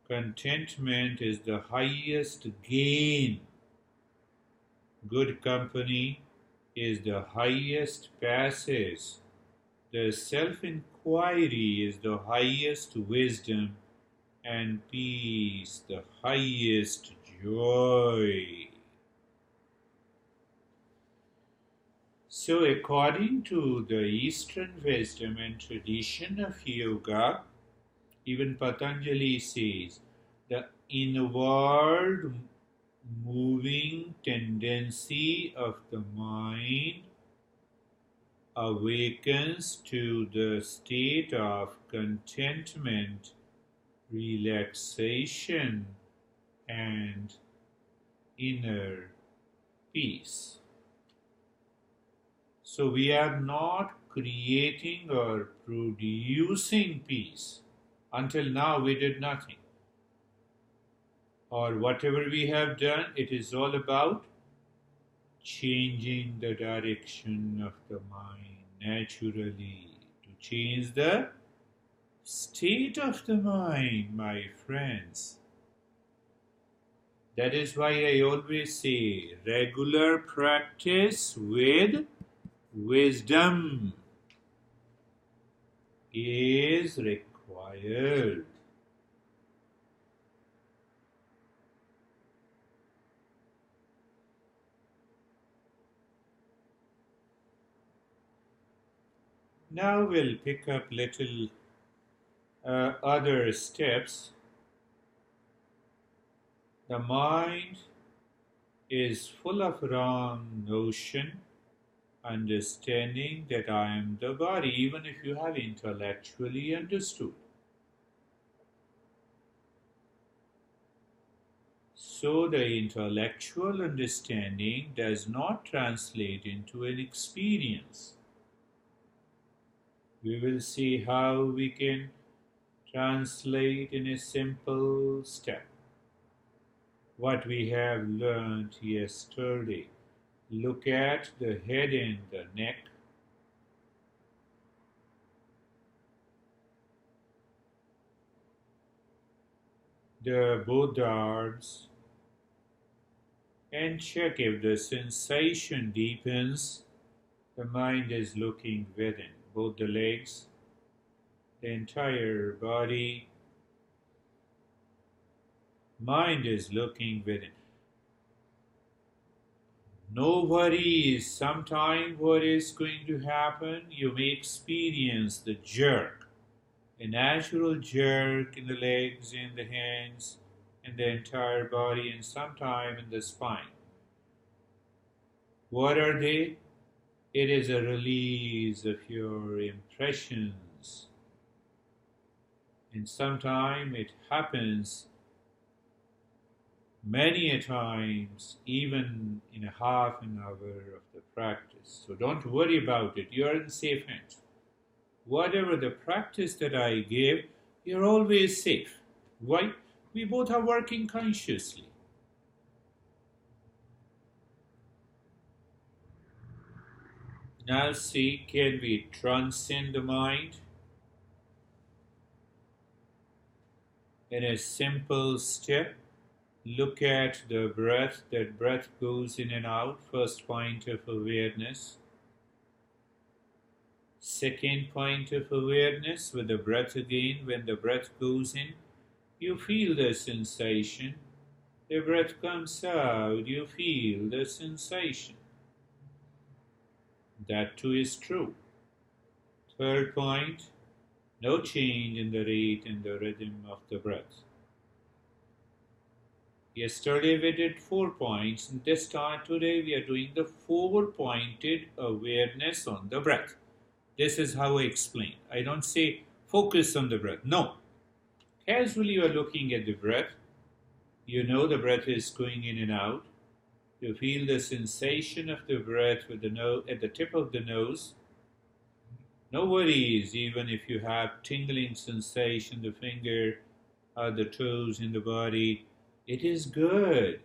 contentment is the highest gain. Good company is the highest passage. The self-inquiry is the highest wisdom, and peace the highest joy. So according to the Eastern wisdom and tradition of yoga, even Patanjali says the inward moving tendency of the mind awakens to the state of contentment, relaxation, and inner peace. So we are not creating or producing peace. Until now, we did nothing. Or whatever we have done, it is all about changing the direction of the mind naturally, to change the state of the mind, my friends. That is why I always say regular practice with wisdom is required. Now we'll pick up little other steps. The mind is full of wrong notion, understanding that I am the body, even if you have intellectually understood. So the intellectual understanding does not translate into an experience. We will see how we can translate in a simple step what we have learned yesterday. Look at the head and the neck. Both the arms, and check if the sensation deepens. The mind is looking within. Both the legs, the entire body. Mind is looking within. No worries. Sometime what is going to happen, you may experience the jerk, a natural jerk in the legs, in the hands, in the entire body, and sometime in the spine. What are they? It is a release of your impressions. And sometime it happens many a times, even in a half an hour of the practice. So don't worry about it. You are in safe hands. Whatever the practice that I give, you're always safe. Why? We both are working consciously. Now see, can we transcend the mind in a simple step? Look at the breath. That breath goes in and out. First point of awareness. Second point of awareness with the breath again. When the breath goes in, you feel the sensation. The breath comes out, you feel the sensation. That too is true. Third point, no change in the rate and the rhythm of the breath. Yesterday we did 4 points, and this time today we are doing the 4-pointed awareness on the breath. This is how I explain. I don't say focus on the breath. No. Casually you are looking at the breath. You know the breath is going in and out. You feel the sensation of the breath with the nose at the tip of the nose. No worries, even if you have tingling sensation, the finger or the toes in the body. It is good.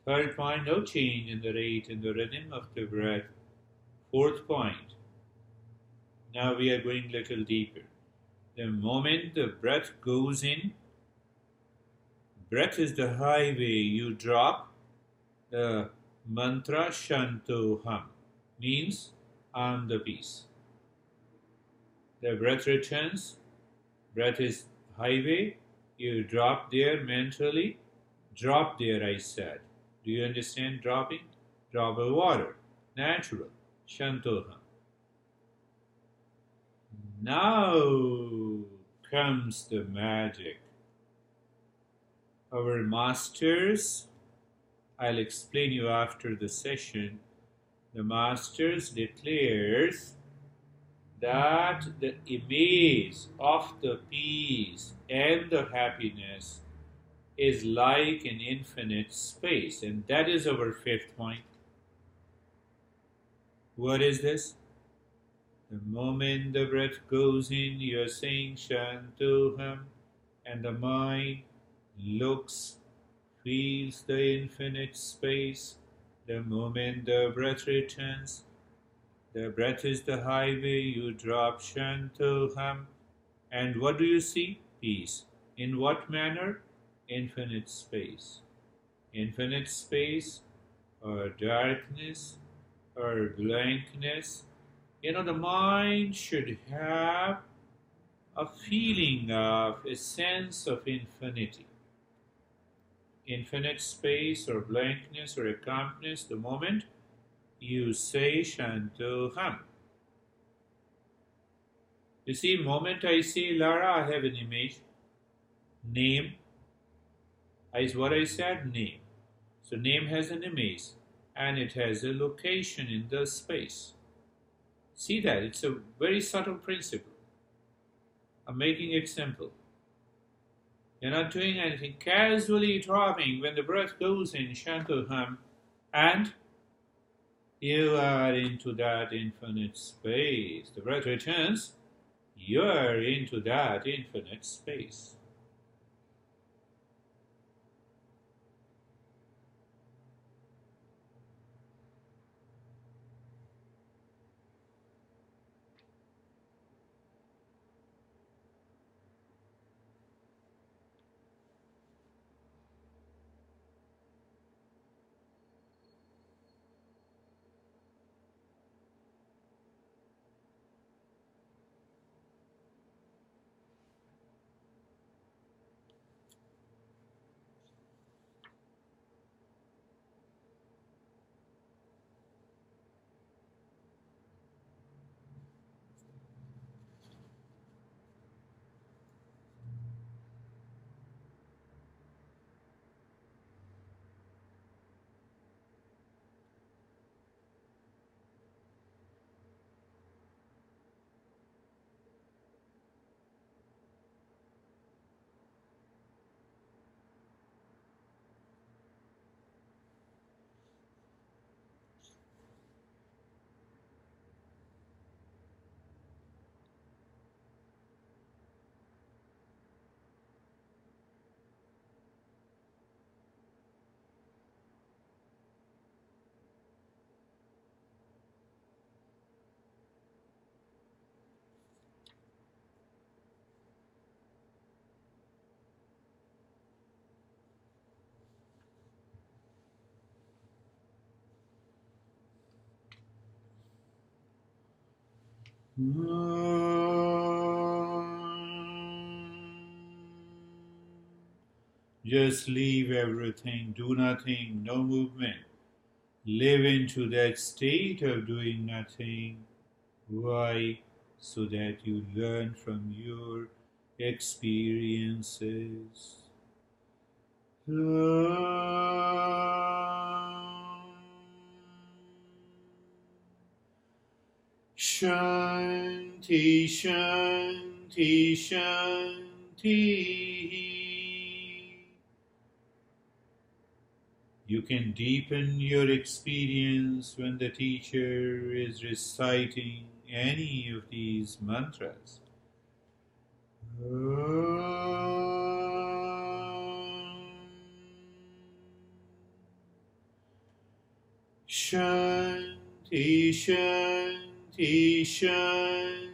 Third point, no change in the rate and the rhythm of the breath. Fourth point, now we are going a little deeper. The moment the breath goes in, breath is the highway. You drop the mantra Shantoham, means I'm the peace. The breath returns, breath is highway, you drop there mentally, drop there I said. Do you understand dropping? Drop of water, natural, Shantoham. Now comes the magic. Our masters, I'll explain you after the session. The masters declares that the image of the peace and the happiness is like an infinite space, and that is our fifth point. What is this? The moment the breath goes in, you are saying Shantoham, and the mind looks, feels the infinite space. The moment the breath returns, the breath is the highway, you drop Shantoham. And what do you see? Peace. In what manner? Infinite space. Infinite space or darkness or blankness. The mind should have a feeling of a sense of infinity. Infinite space or blankness or a calmness the moment you say Shantoham. You see, moment I say Lara, I have an image. Name is what I said, name. So name has an image and it has a location in the space. See that? It's a very subtle principle. I'm making it simple. You're not doing anything. Casually dropping when the breath goes in, Shantoham, and you are into that infinite space. The breath returns, you are into that infinite space. Just leave everything, do nothing, no movement. Live into that state of doing nothing. Why? So that you learn from your experiences. Shanti, Shanti, Shanti. You can deepen your experience when the teacher is reciting any of these mantras. Shanti, Shanti, Shanti.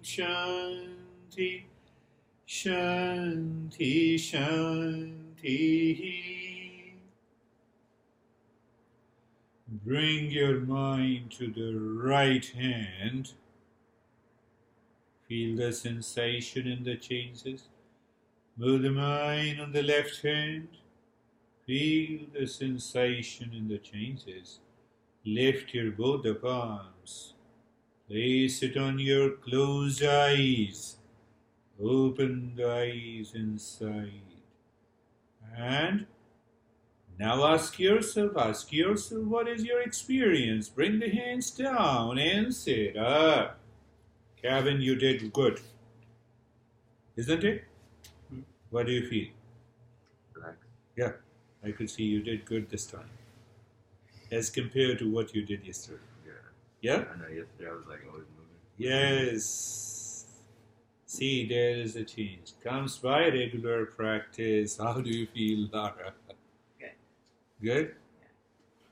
Shanti, Shanti, Shanti. Bring your mind to the right hand. Feel the sensation in the changes. Move the mind on the left hand. Feel the sensation in the changes. Lift your both the palms. Place it on your closed eyes. Open the eyes inside. And now ask yourself, what is your experience? Bring the hands down and sit up. Kevin, you did good. Isn't it? Hmm. What do you feel? Relax. Yeah, I could see you did good this time as compared to what you did yesterday. Yeah. Yeah? I know yesterday I was like always moving. Yes. See, there is a change. Comes by regular practice. How do you feel, Lara? Good. Good?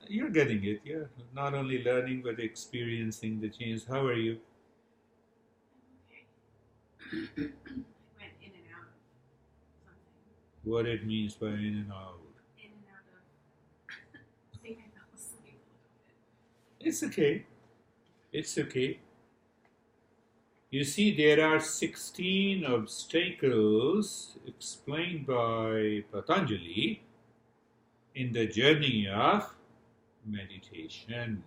You're getting it. You're not only learning but experiencing the change. How are you? Okay. I went in and out of something. What it means by in and out. In and out of. I think I fell asleep a little bit. It's okay. It's okay. You see, there are 16 obstacles explained by Patanjali in the journey of meditation.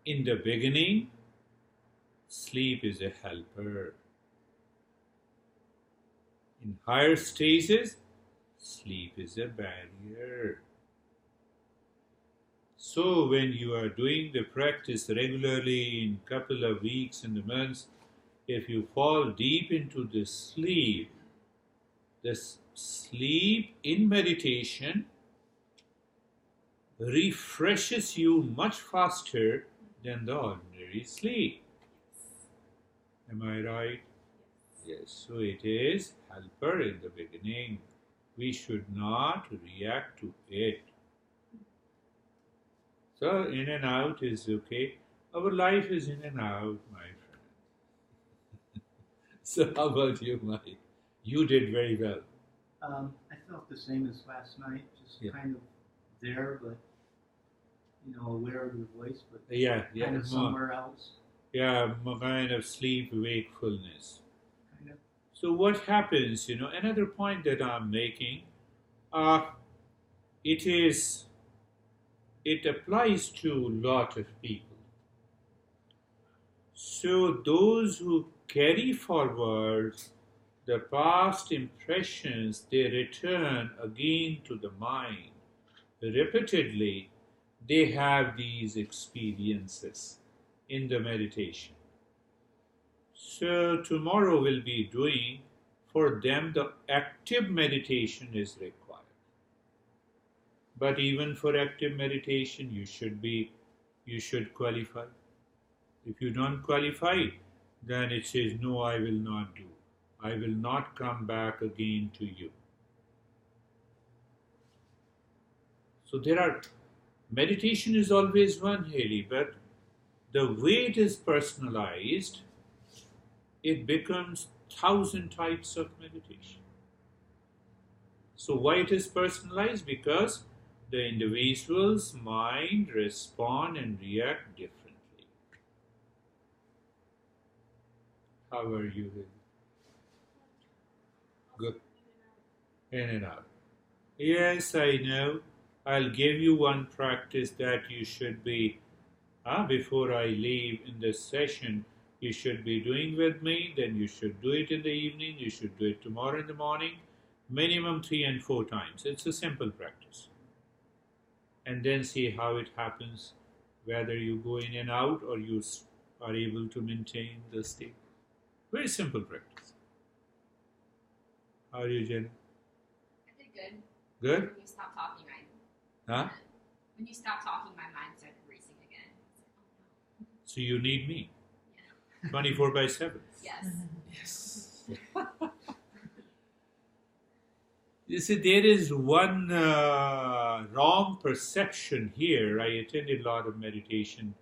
In the beginning, sleep is a helper. In higher stages, sleep is a barrier. So when you are doing the practice regularly in couple of weeks and months, if you fall deep into the sleep in meditation refreshes you much faster than the ordinary sleep. Am I right? Yes. So it is helper in the beginning. We should not react to it. So in and out is okay. Our life is in and out, my friend. So how about you, Mike? You did very well. I felt the same as last night, just Yeah. kind of there, but aware of your voice, but Yeah, kind of somewhere else. Yeah, kind of sleep wakefulness. Kind of. So what happens, another point that I'm making, it applies to a lot of people. So those who carry forward the past impressions, they return again to the mind. Repeatedly, they have these experiences in the meditation. So tomorrow we'll be doing, for them the active meditation is required. But even for active meditation, you should qualify. If you don't qualify, then it says, no, I will not do. I will not come back again to you. So meditation is always one, Haley, but the way it is personalized, it becomes 1,000 types of meditation. So why it is personalized? Because the individual's mind respond and react differently. How are you? Good. In and out. Yes, I know. I'll give you one practice that you should be, before I leave in this session, you should be doing with me, then you should do it in the evening, you should do it tomorrow in the morning, minimum 3 and 4 times. It's a simple practice. And then see how it happens, whether you go in and out or you are able to maintain the state. Very simple practice. How are you, Jen? I did good. Good? When you stopped talking, Huh? When you stopped talking, my mind started racing again. So you need me. Yeah. 24/7. Yes. Yes. You see, there is one wrong perception here. I attended a lot of meditation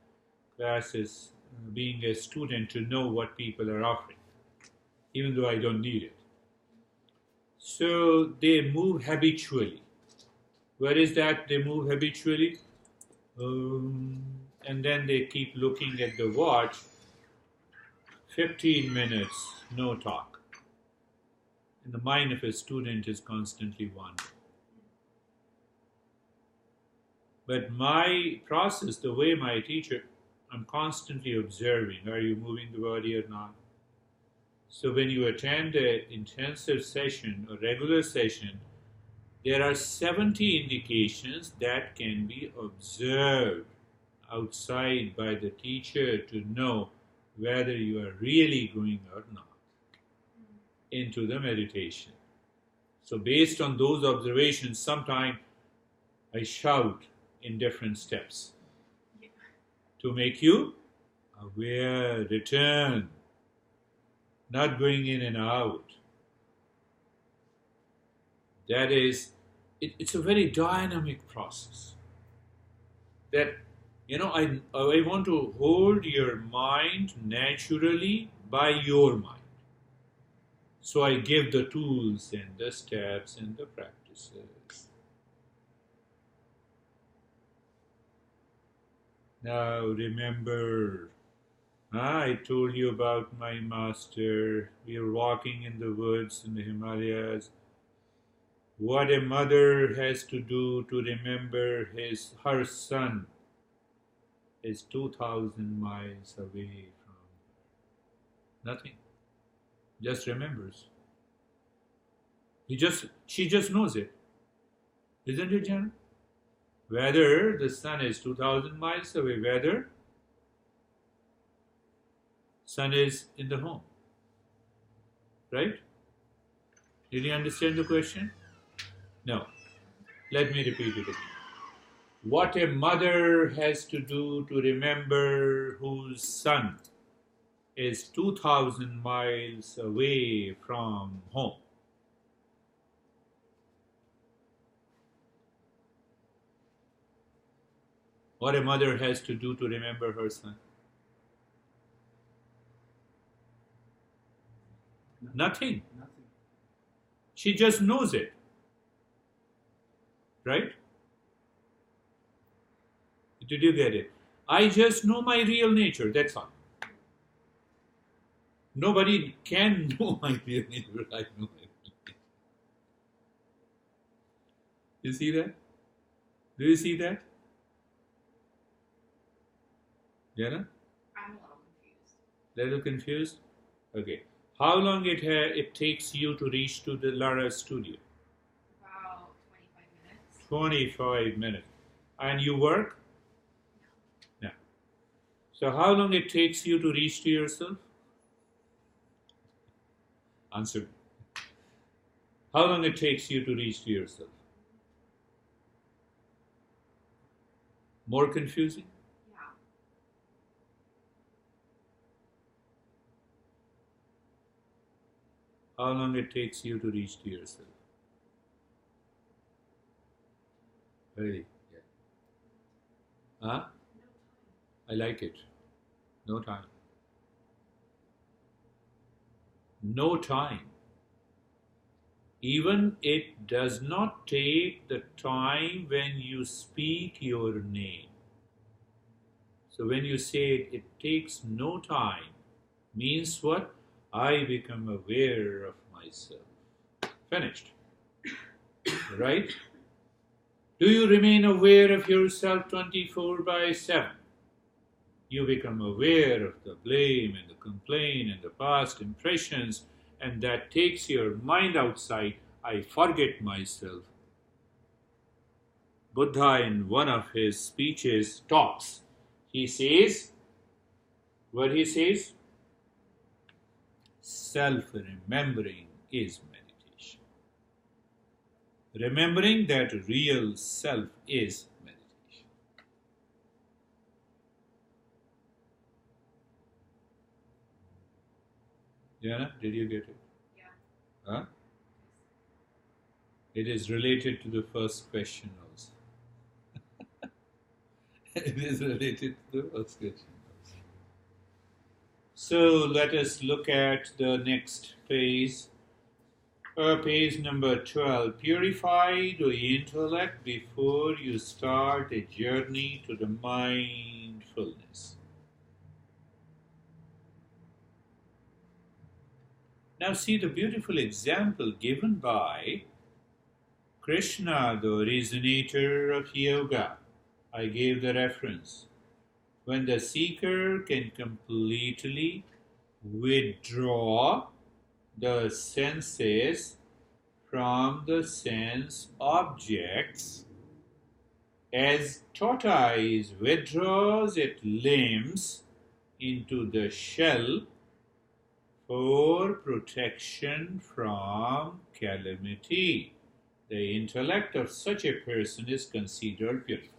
classes, being a student, to know what people are offering, even though I don't need it. So they move habitually. Where is that? They move habitually. And then they keep looking at the watch. 15 minutes, no talk. And the mind of a student is constantly wandering. But my process, the way my teacher, I'm constantly observing, are you moving the body or not? So when you attend an intensive session, a regular session, there are 70 indications that can be observed outside by the teacher to know whether you are really going or not. into the meditation. So based on those observations, sometimes I shout in different steps to make you aware, return, not going in and out. That is, it's a very dynamic process. That, I want to hold your mind naturally by your mind. So I give the tools and the steps and the practices. Now remember, I told you about my master. We are walking in the woods in the Himalayas. What a mother has to do to remember her son is 2,000 miles away from her. Nothing. Just remembers. She just knows it. Isn't it, Jana? Whether the sun is 2,000 miles away, whether sun is in the home. Right? Did you understand the question? No. Let me repeat it again. What a mother has to do to remember whose son is 2,000 miles away from home. What a mother has to do to remember her son. Nothing. She just knows it. Right? Did you get it? I just know my real nature, that's all. Nobody can know my real nature, I know it. You see that? Do you see that? Jana? I'm a little confused. Little confused? Okay. How long it takes you to reach to the Lara studio? About 25 minutes. 25 minutes. And you work? No. So how long it takes you to reach to yourself? Answer. How long it takes you to reach to yourself? More confusing? Yeah. How long it takes you to reach to yourself? Really? Yeah. Huh? I like it. No time. No time. Even it does not take the time when you speak your name. So when you say it takes no time, means what? I become aware of myself. Finished. Right? Do you remain aware of yourself 24/7? You become aware of the blame and the complaint and the past impressions, and that takes your mind outside. I forget myself. Buddha, in one of his speeches, talks. He says, what he says? Self-remembering is meditation. Remembering that real self is meditation. Jana, did you get it? Yeah. Huh? It is related to the first question also. It is related to the first question also. So let us look at the next page. Page number 12. Purify the intellect before you start a journey to the mindfulness. Now see the beautiful example given by Krishna, the originator of yoga. I gave the reference. When the seeker can completely withdraw the senses from the sense objects, as tortoise withdraws its limbs into the shell for protection from calamity. The intellect of such a person is considered purified.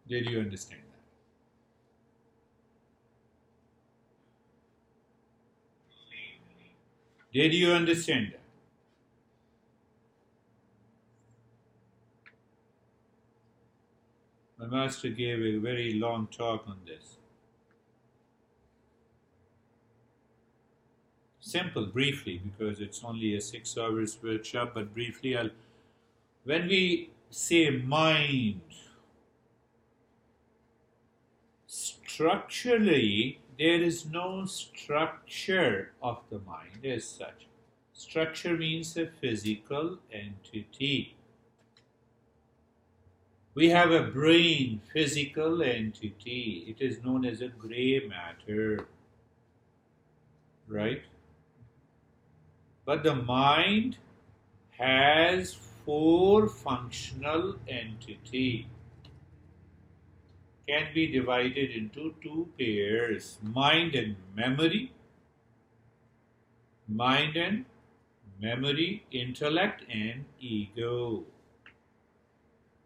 Did you understand that? Did you understand that? My master gave a very long talk on this. Simple, briefly, because it's only a 6 hours workshop, but briefly, when we say mind, structurally, there is no structure of the mind as such. Structure means a physical entity. We have a brain, physical entity. It is known as a gray matter, right? But the mind has 4 functional entities. Can be divided into 2 pairs, mind and memory, intellect and ego.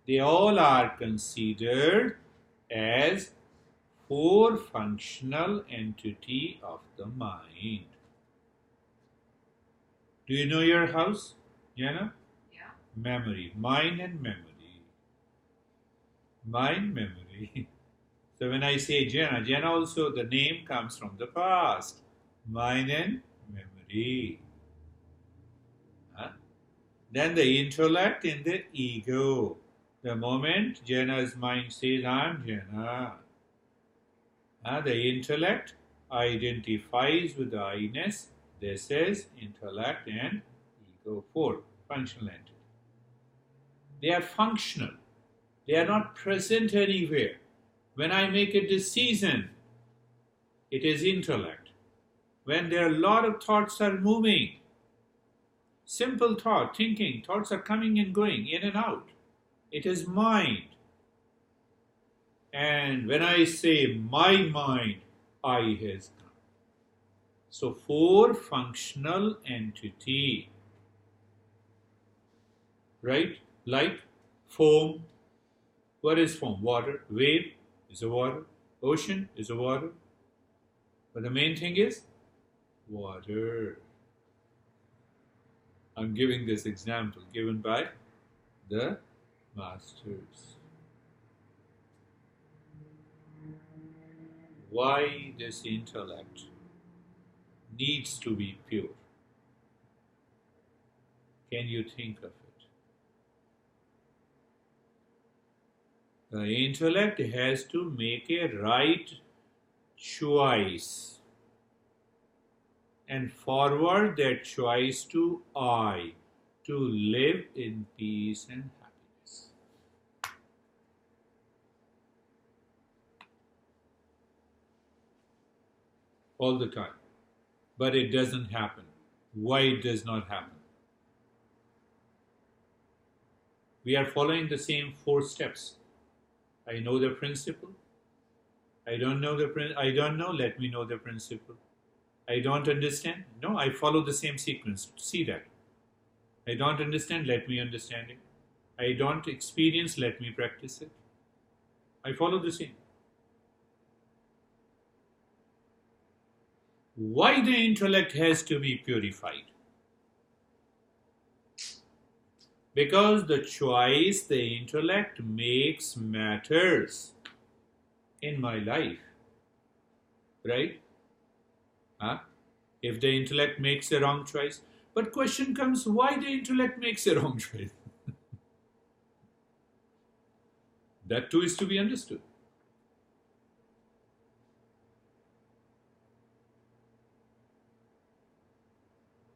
They all are considered as 4 functional entity of the mind. Do you know your house, Jana? Yeah. Memory, mind and memory. Mind, memory. So when I say Jana, Jana also, the name comes from the past. Mind and memory. Huh? Then the intellect and the ego. The moment Jana's mind says, I'm Jana, the intellect identifies with the I-ness. This is intellect and ego, 4 functional entities. They are functional. They are not present anywhere. When I make a decision, it is intellect. When there are a lot of thoughts are moving, simple thought, thinking, thoughts are coming and going, in and out, it is mind. And when I say my mind, I has come. So 4 functional entity, right? Like foam. What is foam? Water. Wave is a water. Ocean is a water. But the main thing is water. I'm giving this example given by the masters. Why this intellect needs to be pure? Can you think of it? The intellect has to make a right choice and forward that choice to I, to live in peace and happiness. All the time. But it doesn't happen. Why it does not happen? We are following the same 4 steps. I know the principle. I don't know the principle. I don't know. Let me know the principle. I don't understand. No, I follow the same sequence. See that. I don't understand. Let me understand it. I don't experience. Let me practice it. I follow the same. Why the intellect has to be purified? Because the choice the intellect makes matters in my life, right? If the intellect makes a wrong choice, but question comes, why the intellect makes a wrong choice? That too is to be understood.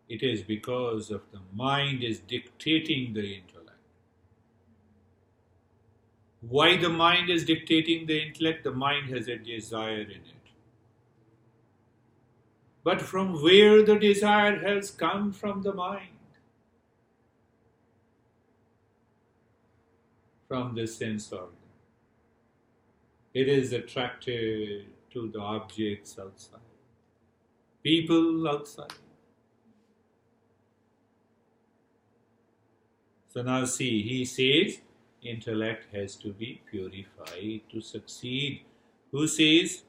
It is because of the mind is dictating the intellect. Why the mind is dictating the intellect? The mind has a desire in it. But from where the desire has come from the mind? From the sense organ. It is attracted to the objects outside. people outside. So now see, he says intellect has to be purified to succeed. Who says?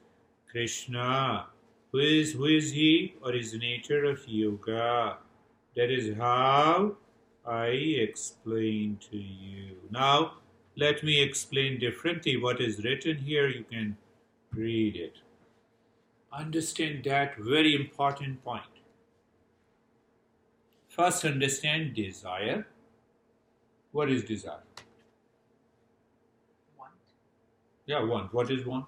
Krishna. Who is he? Originator of yoga. That is how I explain to you. Now, let me explain differently what is written here. You can read it. Understand that very important point. First, understand desire. What is desire? Want. Yeah, want. What is want?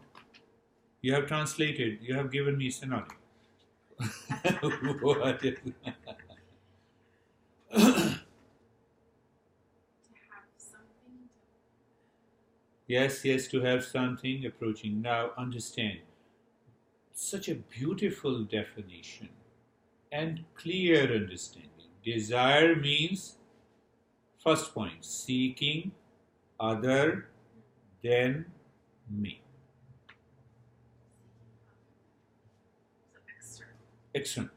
You have translated. You have given me synonym. What is To have something. Yes, to have something approaching. Now, understand. Such a beautiful definition and clear understanding. Desire means, first point, seeking other than me. So external. External.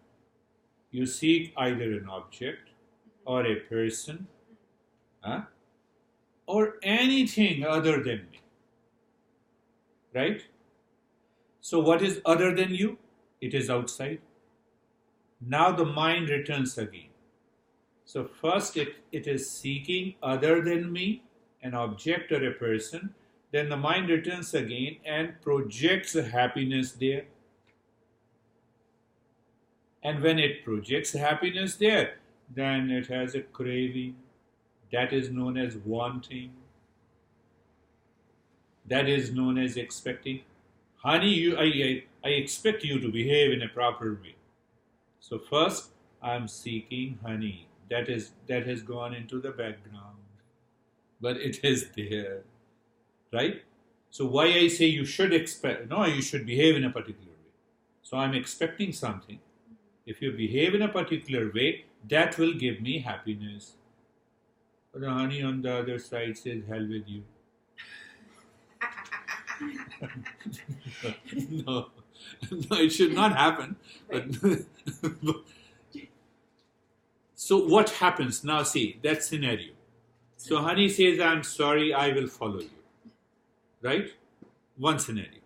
You seek either an object or a person, or anything other than me. Right? So what is other than you? It is outside. Now the mind returns again. So first it is seeking other than me, an object or a person. Then the mind returns again and projects a happiness there. And when it projects happiness there, then it has a craving. That is known as wanting. That is known as expecting. Honey, I expect you to behave in a proper way. So first, I am seeking honey. That has gone into the background, but it is there, right? So why I say you should expect? No, you should behave in a particular way. So I'm expecting something. If you behave in a particular way, that will give me happiness. But the honey on the other side says, "Hell with you." No, it should not happen. But so what happens now? See that scenario. So honey says, "I'm sorry, I will follow you." Right? One scenario.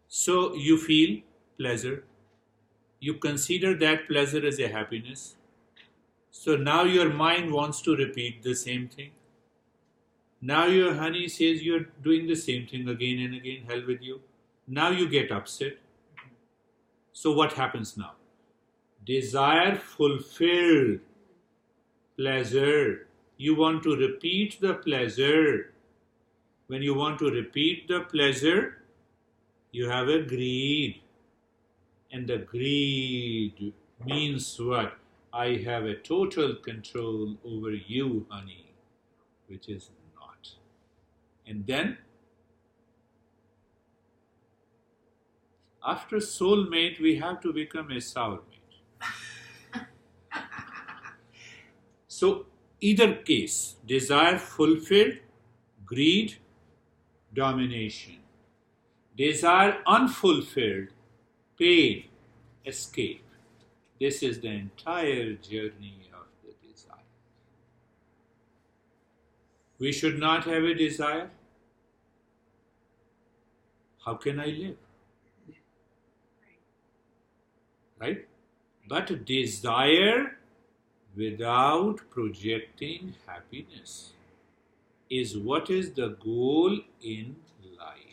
So you feel pleasure. You consider that pleasure as a happiness. So now your mind wants to repeat the same thing. Now your honey says you're doing the same thing again and again, hell with you. Now you get upset. So what happens now? Desire fulfilled, pleasure. You want to repeat the pleasure. When you want to repeat the pleasure, you have a greed. And the greed means what? I have a total control over you, honey, which is not. And then, after soulmate, we have to become a soulmate. So, either case, desire fulfilled, greed, domination. Desire unfulfilled, pain, escape. This is the entire journey of the desire. We should not have a desire. How can I live? Right? But desire without projecting happiness is what is the goal in life.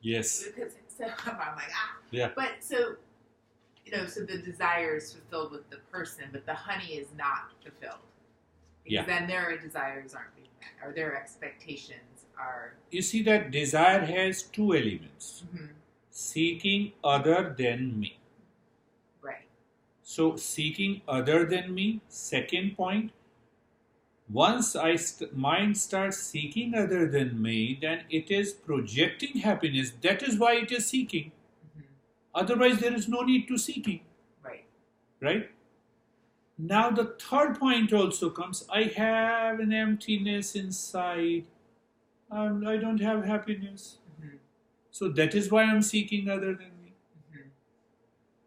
Yes. Because so I'm like, Yeah. But so, so the desire is fulfilled with the person, but the honey is not fulfilled. Because Yeah. then their desires aren't being met, or their expectations are. You see that desire has two elements. Seeking other than me. Right. So seeking other than me, second point, once mind starts seeking other than me, then it is projecting happiness. That is why it is seeking. Otherwise, there is no need to seeking. Right. Right? Now the third point also comes. I have an emptiness inside. I don't have happiness. So that is why I'm seeking other than me.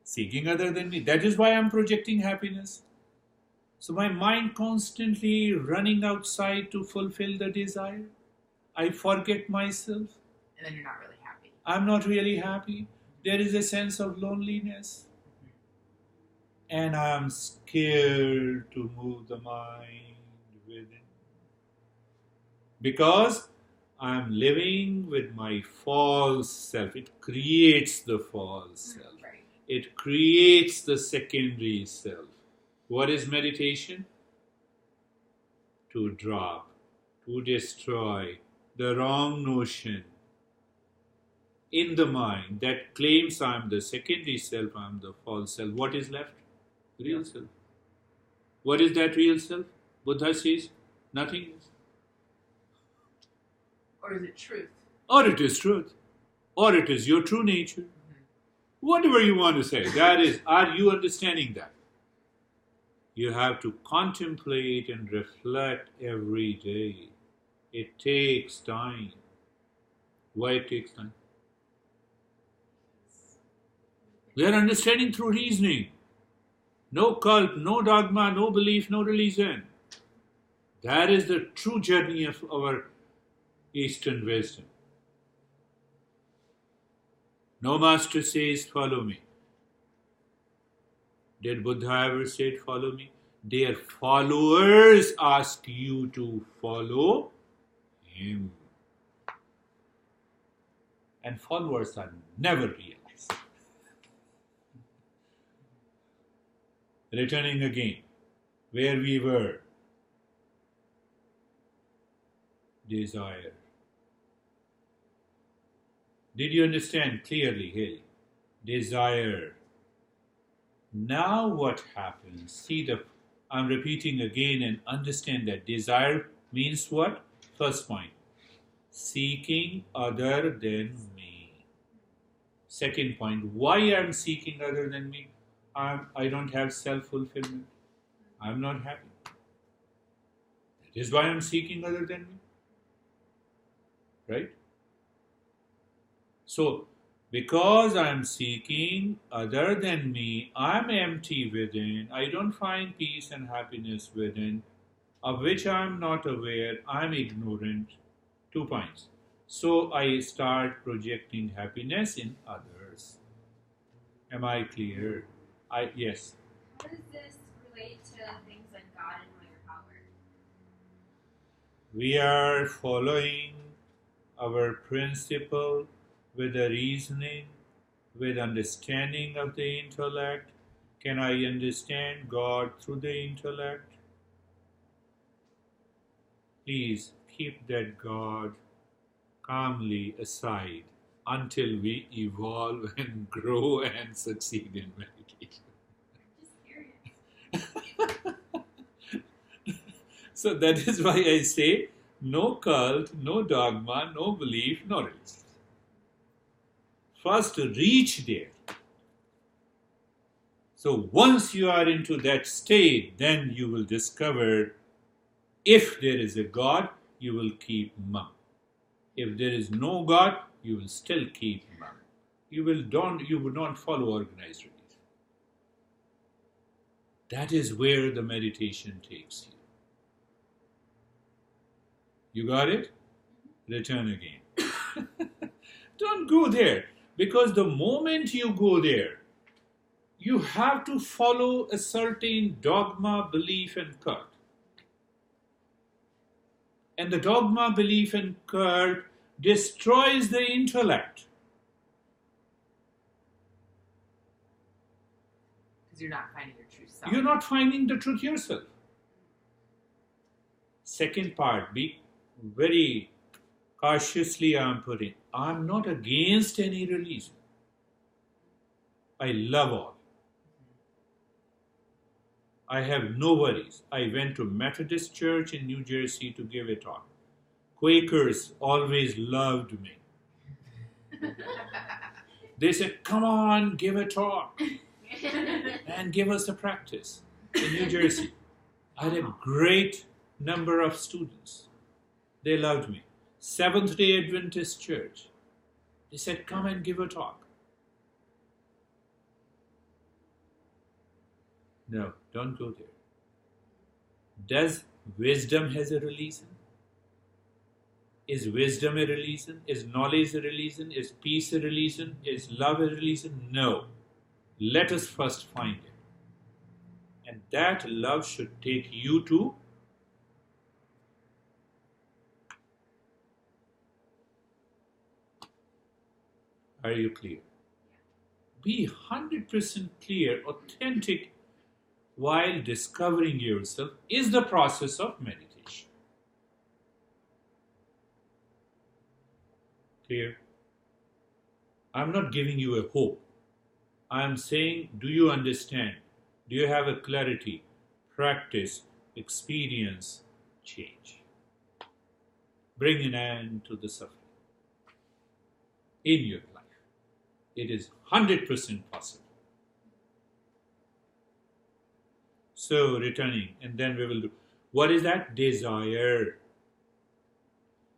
Seeking other than me. That is why I'm projecting happiness. So my mind constantly running outside to fulfill the desire. I forget myself. And then you're not really happy. I'm not really happy. There is a sense of loneliness. And I'm scared to move the mind within. Because I'm living with my false self. It creates the false self. Right. It creates the secondary self. What is meditation? To drop, to destroy the wrong notion in the mind that claims I'm the secondary self, I'm the false self. What is left? Real self. What is that real self? Buddha says, nothingness. Or is it truth? Or it is truth. Or it is your true nature. Whatever you want to say. That is, are you understanding that? You have to contemplate and reflect every day. It takes time. Why it takes time? We are understanding through reasoning. No cult, no dogma, no belief, no religion. That is the true journey of our Eastern wisdom. No master says, follow me. Did Buddha ever say, follow me? Their followers ask you to follow him. And followers are never realized. Returning again, where we were. Desire. Did you understand clearly, Haley? Desire. Now what happens? See, I'm repeating again and understand that desire means what? First point. Seeking other than me. Second point. Why I'm seeking other than me? I don't have self-fulfillment. I'm not happy. That is why I'm seeking other than me. Right? So, because I am seeking other than me, I am empty within. I don't find peace and happiness within, of which I am not aware. I am ignorant. 2 points. So I start projecting happiness in others. Am I clear? Yes. How does this relate to things like God and higher power? We are following our principle with the reasoning, with understanding of the intellect. Can I understand God through the intellect? Please keep that God calmly aside until we evolve and grow and succeed in meditation. I'm just curious. So that is why I say no cult, no dogma, no belief, no religion. First reach there. So once you are into that state, then you will discover if there is a God, you will keep mum. If there is no God, you will still keep mum. You will not follow organized religion. That is where the meditation takes you. You got it? Return again. Don't go there. Because the moment you go there, you have to follow a certain dogma, belief, and cult. And the dogma, belief, and cult destroys the intellect. Because you're not finding your true self. You're not finding the truth yourself. Second part, be very cautiously I'm putting. I'm not against any religion. I love all. I have no worries. I went to Methodist Church in New Jersey to give a talk. Quakers always loved me. They said, come on, give a talk and give us a practice in New Jersey. I had a great number of students. They loved me. Seventh-day Adventist Church. They said, come and give a talk. No, don't go there. Does wisdom has a religion? Is wisdom a religion? Is knowledge a religion? Is peace a religion? Is love a religion? No. Let us first find it. And that love should take you to are you clear? Be 100% clear, authentic while discovering yourself is the process of meditation. Clear? I'm not giving you a hope. I'm saying, do you understand? Do you have a clarity, practice, experience, change? Bring an end to the suffering in your life. It is 100% possible. So, returning, and then we will do. What is that? Desire.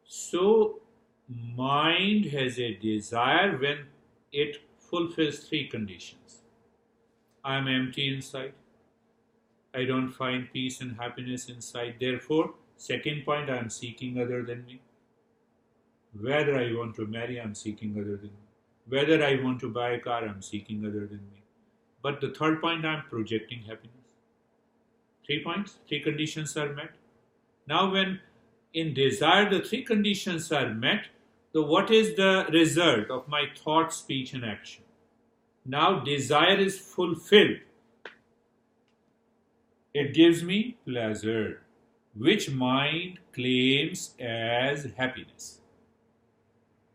So, mind has a desire when it fulfills three conditions. I am empty inside. I don't find peace and happiness inside. Therefore, second point, I am seeking other than me. Whether I want to marry, I am seeking other than me. Whether I want to buy a car, I am seeking other than me. But the third point, I am projecting happiness. 3 points, 3 conditions are met. Now when in desire the 3 conditions are met, so what is the result of my thought, speech and action? Now desire is fulfilled. It gives me pleasure, which mind claims as happiness.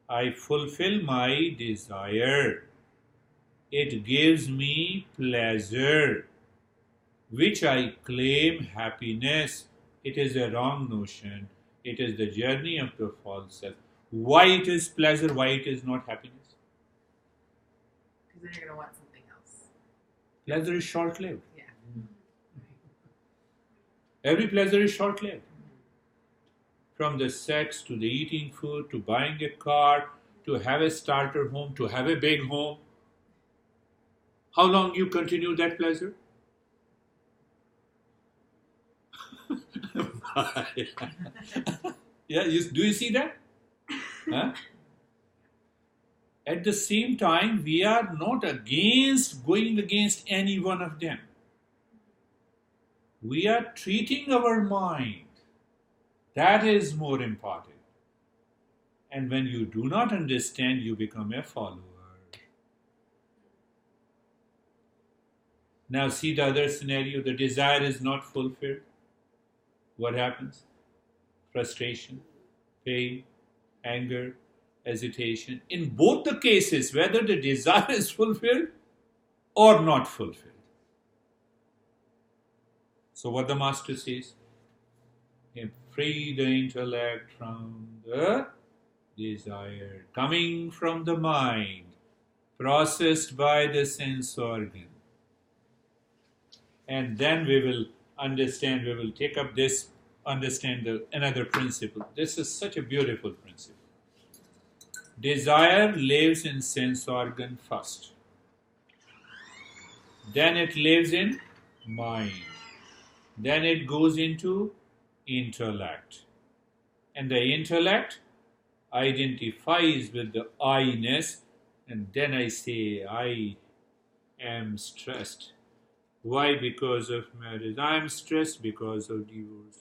I fulfill my desire. It gives me pleasure, which I claim happiness. It is a wrong notion. It is the journey of the false self. Why it is pleasure? Why it is not happiness? Because then you're going to want something else. Pleasure is short-lived. Yeah. Every pleasure is short-lived. From the sex to the eating food to buying a car to have a starter home to have a big home. How long you continue that pleasure? Yeah, do you see that? Huh? At the same time, we are not going against any one of them. We are treating our mind. That is more important. And when you do not understand, you become a follower. Now see the other scenario. The desire is not fulfilled. What happens? Frustration, pain, anger, hesitation. In both the cases, whether the desire is fulfilled or not fulfilled. So what the master says? Free the intellect from the desire coming from the mind, processed by the sense organ. And then we will understand, we will take up this, understand another principle. This is such a beautiful principle. Desire lives in sense organ first. Then it lives in mind. Then it goes into intellect. And the intellect identifies with the I-ness, and then I say, I am stressed. Why? Because of marriage. I am stressed because of divorce.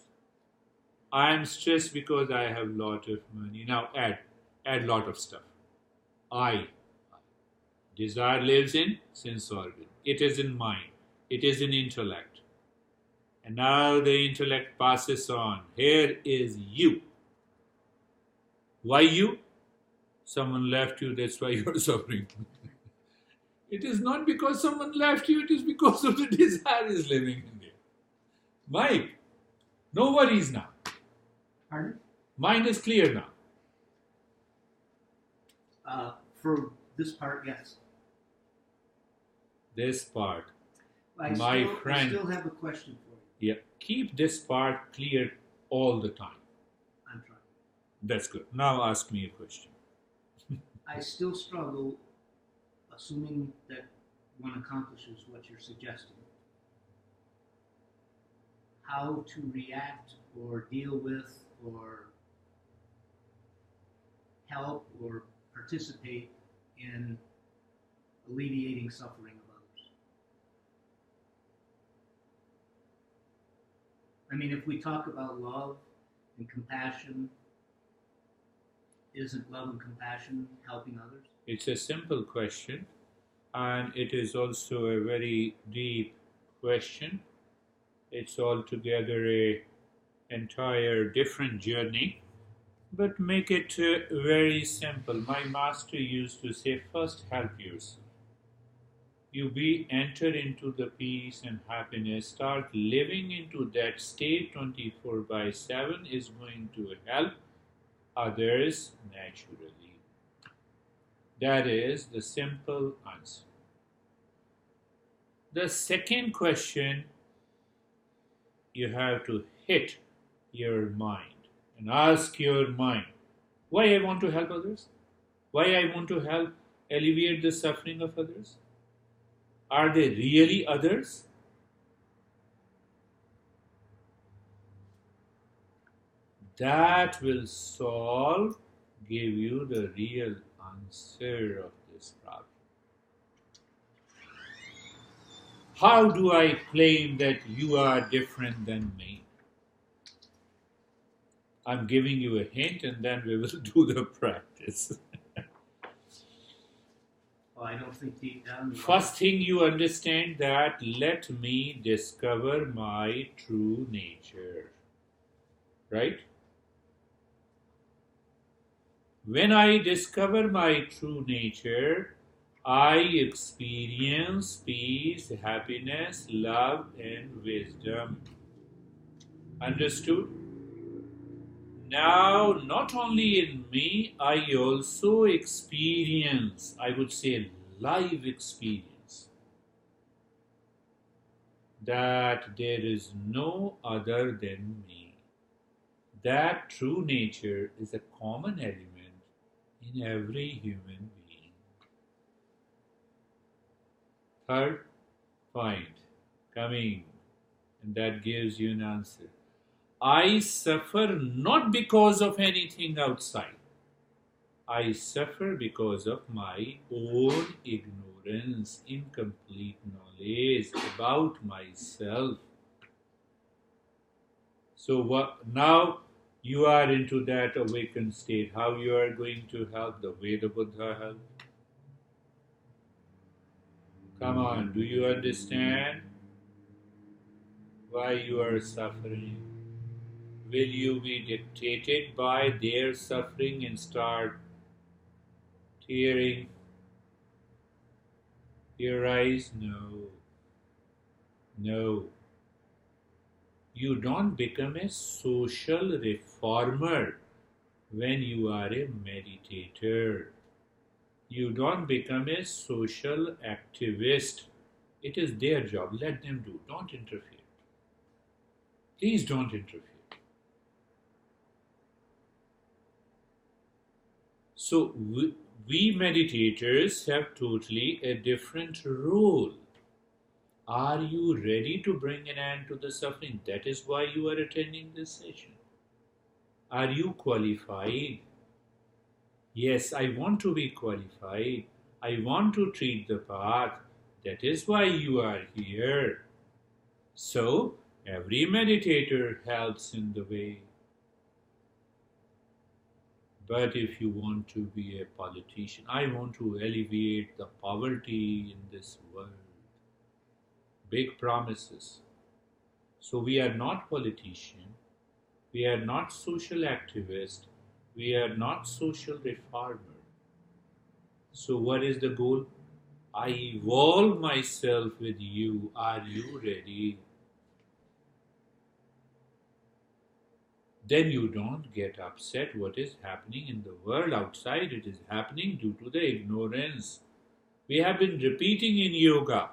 I am stressed because I have lot of money. Now add lot of stuff. Desire lives in sense organ. It is in mind. It is in intellect. And now the intellect passes on. Here is you. Why you? Someone left you, that's why you are suffering. It is not because someone left you, it is because of the desire is living in there. Mike, no worries now. Pardon? Mind is clear now. For this part, yes. This part, I friend. still have a question for you. Yeah, keep this part clear all the time. I'm trying. That's good. Now ask me a question. I still struggle, assuming that one accomplishes what you're suggesting, how to react or deal with or help or participate in alleviating suffering of others. I mean, if we talk about love and compassion, isn't love and compassion helping others? It's a simple question, and it is also a very deep question. It's altogether a entire different journey, but make it very simple. My master used to say, first help yourself. You enter into the peace and happiness, start living into that state 24/7 is going to help others naturally. That is the simple answer. The second question, you have to hit your mind and ask your mind, why I want to help others? Why I want to help alleviate the suffering of others? Are they really others? That will give you the real answer of this problem. How do I claim that you are different than me? I'm giving you a hint and then we will do the practice. Well, I don't think deep down. First thing you understand that let me discover my true nature. Right? When I discover my true nature, I experience peace, happiness, love, and wisdom. Understood? Now, not only in me, I also experience, I would say, live experience, that there is no other than me. That true nature is a common element in every human being. Third point coming, and that gives you an answer. I suffer not because of anything outside. I suffer because of my own ignorance, incomplete knowledge about myself. So now you are into that awakened state. How you are going to help the way the Buddha helped? Come on, do you understand why you are suffering? Will you be dictated by their suffering and start tearing your eyes? No. No. You don't become a social reformer when you are a meditator. You don't become a social activist. It is their job. Let them do. Don't interfere. Please don't interfere. So we meditators have totally a different role. Are you ready to bring an end to the suffering? That is why you are attending this session. Are you qualified? Yes, I want to be qualified. I want to treat the path. That is why you are here. So, every meditator helps in the way. But if you want to be a politician, I want to alleviate the poverty in this world. Big promises. So we are not politicians, we are not social activists, we are not social reformer. So what is the goal? I evolve myself with you. Are you ready? Then you don't get upset what is happening in the world outside. It is happening due to the ignorance. We have been repeating in yoga,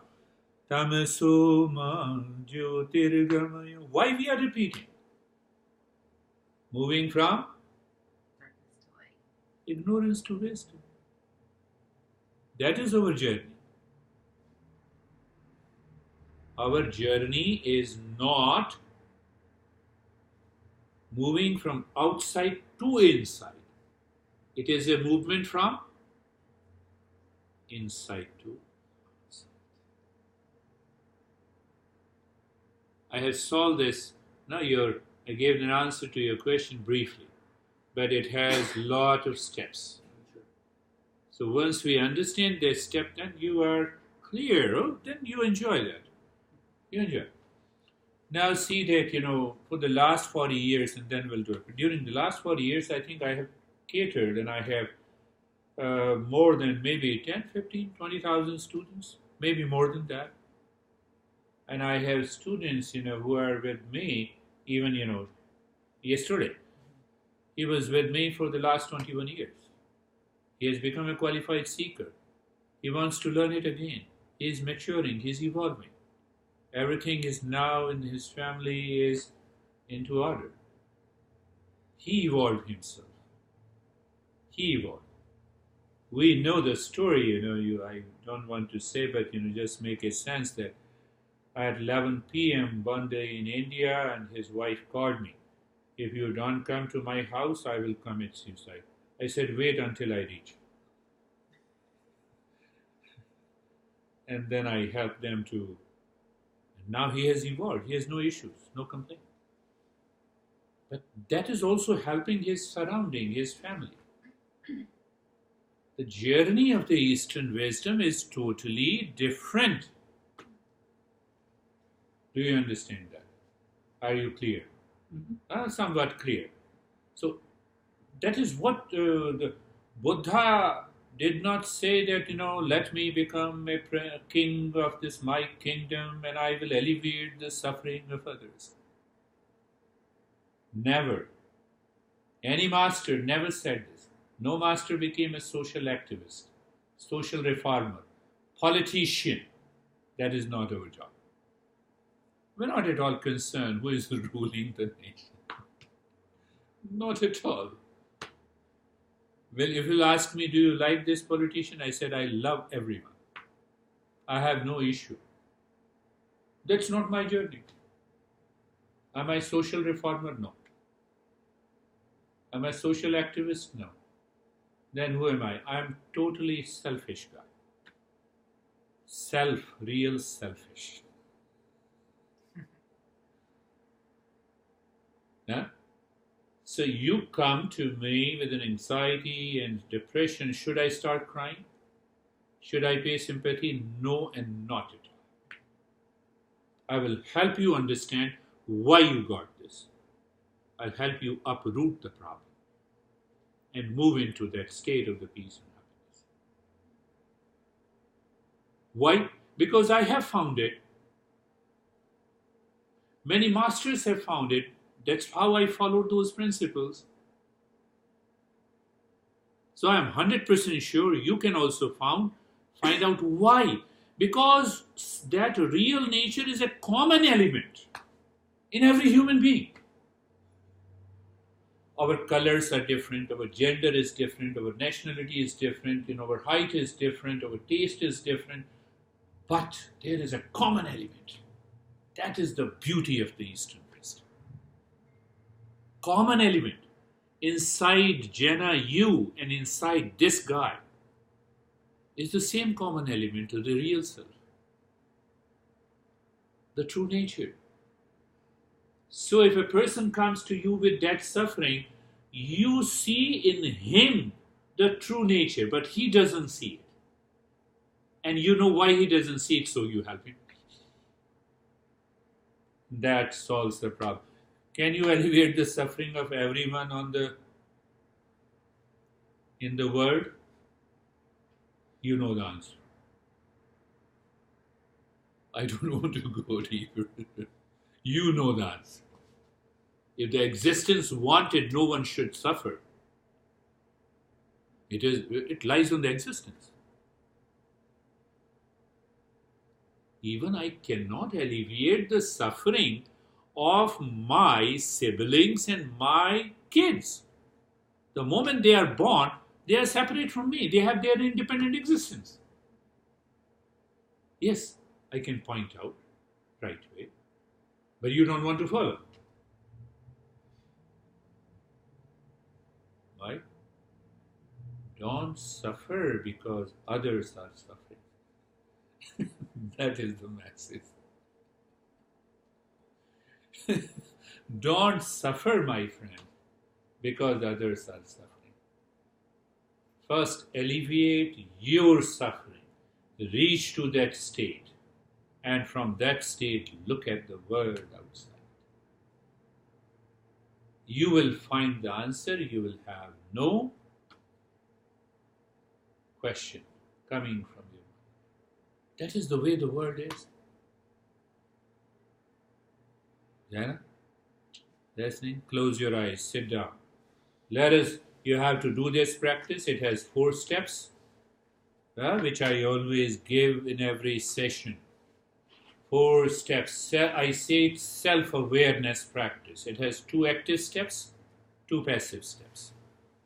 Tamaso ma jyotirgamaya. Why we are repeating? Moving from ignorance to wisdom. That is our journey. Our journey is not moving from outside to inside. It is a movement from inside to outside. I have solved this. Now I gave an answer to your question briefly, but it has lot of steps. So once we understand that step, then you are clear. Oh, then you enjoy that. You enjoy. Now see that, for the last 40 years, and then we'll do it. But during the last 40 years, I think I have catered and I have more than maybe 10, 15, 20,000 students, maybe more than that. And I have students, who are with me even, yesterday. He was with me for the last 21 years. He has become a qualified seeker. He wants to learn it again. He is maturing. He is evolving. Everything is now in his family is into order. He evolved himself. He evolved. We know the story, I don't want to say, but just make a sense that at 11 p.m. one day in India, and his wife called me. If you don't come to my house, I will commit suicide. I said, wait until I reach. And then I helped them to. Now he has evolved. He has no issues, no complaint. But that is also helping his surrounding, his family. The journey of the Eastern wisdom is totally different. Do you understand that? Are you clear? Somewhat clear. So that is what the Buddha did not say that, let me become a king of this my kingdom and I will alleviate the suffering of others. Never. Any master never said this. No master became a social activist, social reformer, politician. That is not our job. We're not at all concerned who is ruling the nation. Not at all. Well, if you'll ask me, do you like this politician? I said, I love everyone. I have no issue. That's not my journey. Am I a social reformer? No. Am I a social activist? No. Then who am I? I'm totally selfish guy. Real selfish. Yeah? So you come to me with an anxiety and depression. Should I start crying? Should I pay sympathy? No, and not at all. I will help you understand why you got this. I'll help you uproot the problem and move into that state of the peace and happiness. Why? Because I have found it. Many masters have found it. That's how I followed those principles. So I am 100% sure you can also find out why. Because that real nature is a common element in every human being. Our colors are different, our gender is different, our nationality is different, our height is different, our taste is different. But there is a common element. That is the beauty of the Eastern wisdom. Common element inside Jenna, you, and inside this guy is the same common element of the real self, the true nature. So if a person comes to you with that suffering, you see in him the true nature, but he doesn't see it. And you know why he doesn't see it, so you help him. That solves the problem. Can you alleviate the suffering of everyone in the world? You know the answer. I don't want to go deeper. You know the answer. If the existence wanted, no one should suffer. It lies on the existence. Even I cannot alleviate the suffering of my siblings and my kids. The moment they are born, they are separate from me. They have their independent existence. Yes, I can point out right way, but you don't want to follow. Why? Don't suffer because others are suffering. That is the message. Don't suffer, my friend, because others are suffering. First, alleviate your suffering. Reach to that state. And from that state, look at the world outside. You will find the answer. You will have no question coming from you. That is the way the world is. Jana, listening? Close your eyes. Sit down. You have to do this practice. It has 4 steps, which I always give in every session. 4 steps. I say it's self-awareness practice. It has 2 active steps, 2 passive steps.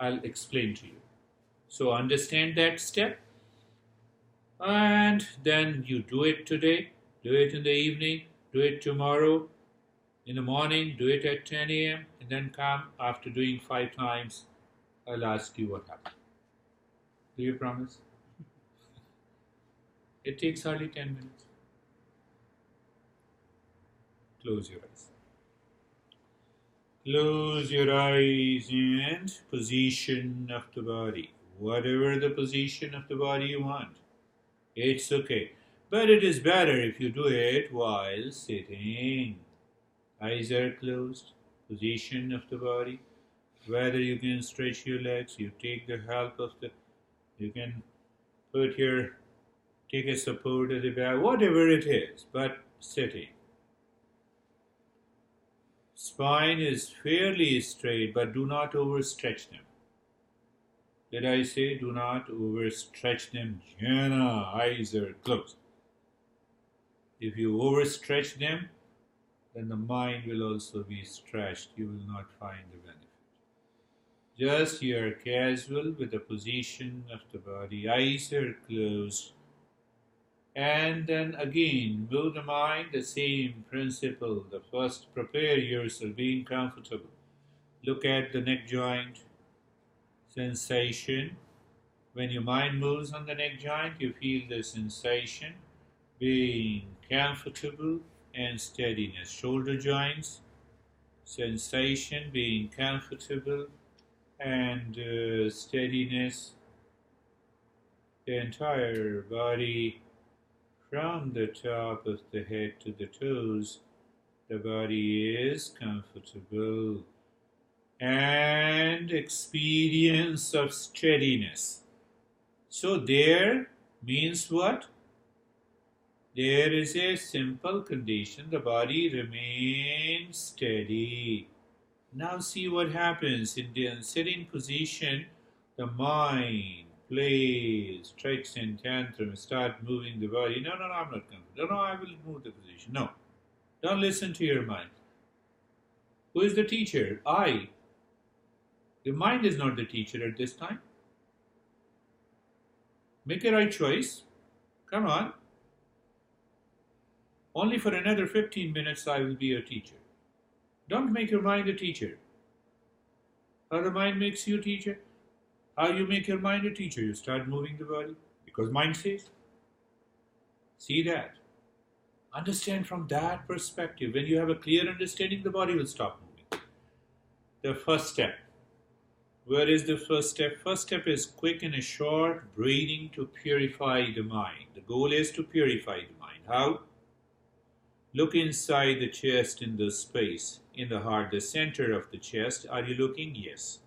I'll explain to you. So understand that step, and then you do it today, do it in the evening, do it tomorrow, in the morning, do it at 10 a.m. and then come after doing 5 times. I'll ask you what happened. Do you promise? It takes hardly 10 minutes. Close your eyes. Close your eyes and position of the body. Whatever the position of the body you want, it's okay. But it is better if you do it while sitting. Eyes are closed. Position of the body. Whether you can stretch your legs, you take the help of you can take a support at the back, whatever it is, but sitting. Spine is fairly straight, but do not overstretch them. Did I say do not overstretch them? Jana, eyes are closed. If you overstretch them, then the mind will also be stretched. You will not find the benefit. Just you are casual with the position of the body. Eyes are closed. And then again, move the mind, the same principle. The first, prepare yourself, being comfortable. Look at the neck joint. Sensation. When your mind moves on the neck joint, you feel the sensation, being comfortable and steadiness. Shoulder joints, sensation, being comfortable and steadiness. The entire body, from the top of the head to the toes, the body is comfortable. And experience of steadiness. So there means what? There is a simple condition. The body remains steady. Now see what happens. In the sitting position, the mind plays tricks and tantrums, start moving the body. No, I'm not comfortable. No, I will move the position. No. Don't listen to your mind. Who is the teacher? I. Your mind is not the teacher at this time. Make a right choice. Come on. Only for another 15 minutes I will be your teacher. Don't make your mind a teacher. How the mind makes you a teacher? How you make your mind a teacher? You start moving the body. Because mind says. See that. Understand from that perspective. When you have a clear understanding, the body will stop moving. The first step. Where is the first step? First step is quick and a short breathing to purify the mind. The goal is to purify the mind. How? Look inside the chest in the space, in the heart, the center of the chest. Are you looking? Yes.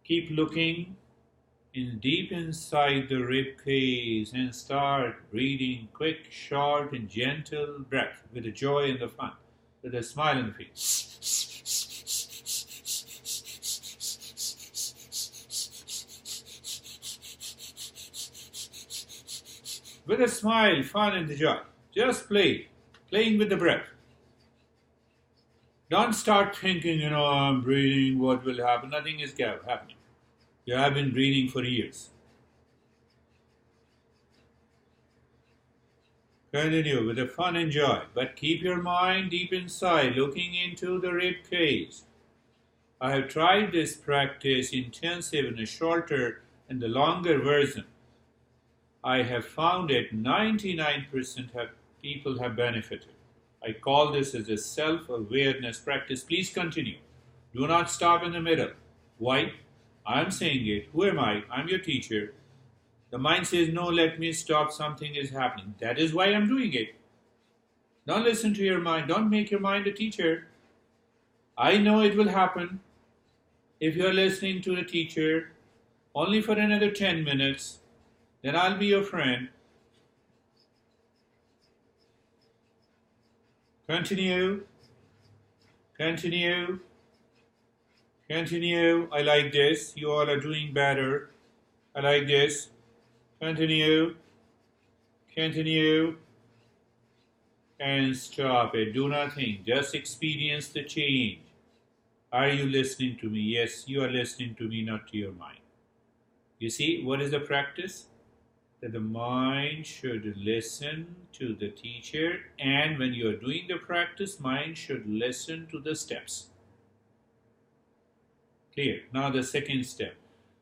Keep looking deep inside the rib cage and start breathing quick, short and gentle breath with a joy in the fun, with a smile in the face. With a smile, fun and joy. Just playing with the breath. Don't start thinking, I'm breathing, what will happen? Nothing is happening. You have been breathing for years. Continue with the fun and joy, but keep your mind deep inside, looking into the rib cage. I have tried this practice intensive in a shorter and the longer version. I have found that 99% people have benefited. I call this as a self-awareness practice. Please continue. Do not stop in the middle. Why? I'm saying it. Who am I? I'm your teacher. The mind says, no, let me stop. Something is happening. That is why I'm doing it. Don't listen to your mind. Don't make your mind a teacher. I know it will happen if you're listening to the teacher only for another 10 minutes. Then I'll be your friend. Continue. Continue. Continue. I like this. You all are doing better. I like this. Continue. Continue. And stop it. Do nothing. Just experience the change. Are you listening to me? Yes, you are listening to me, not to your mind. You see, what is the practice? That the mind should listen to the teacher, and when you are doing the practice, mind should listen to the steps. Clear? Now the second step.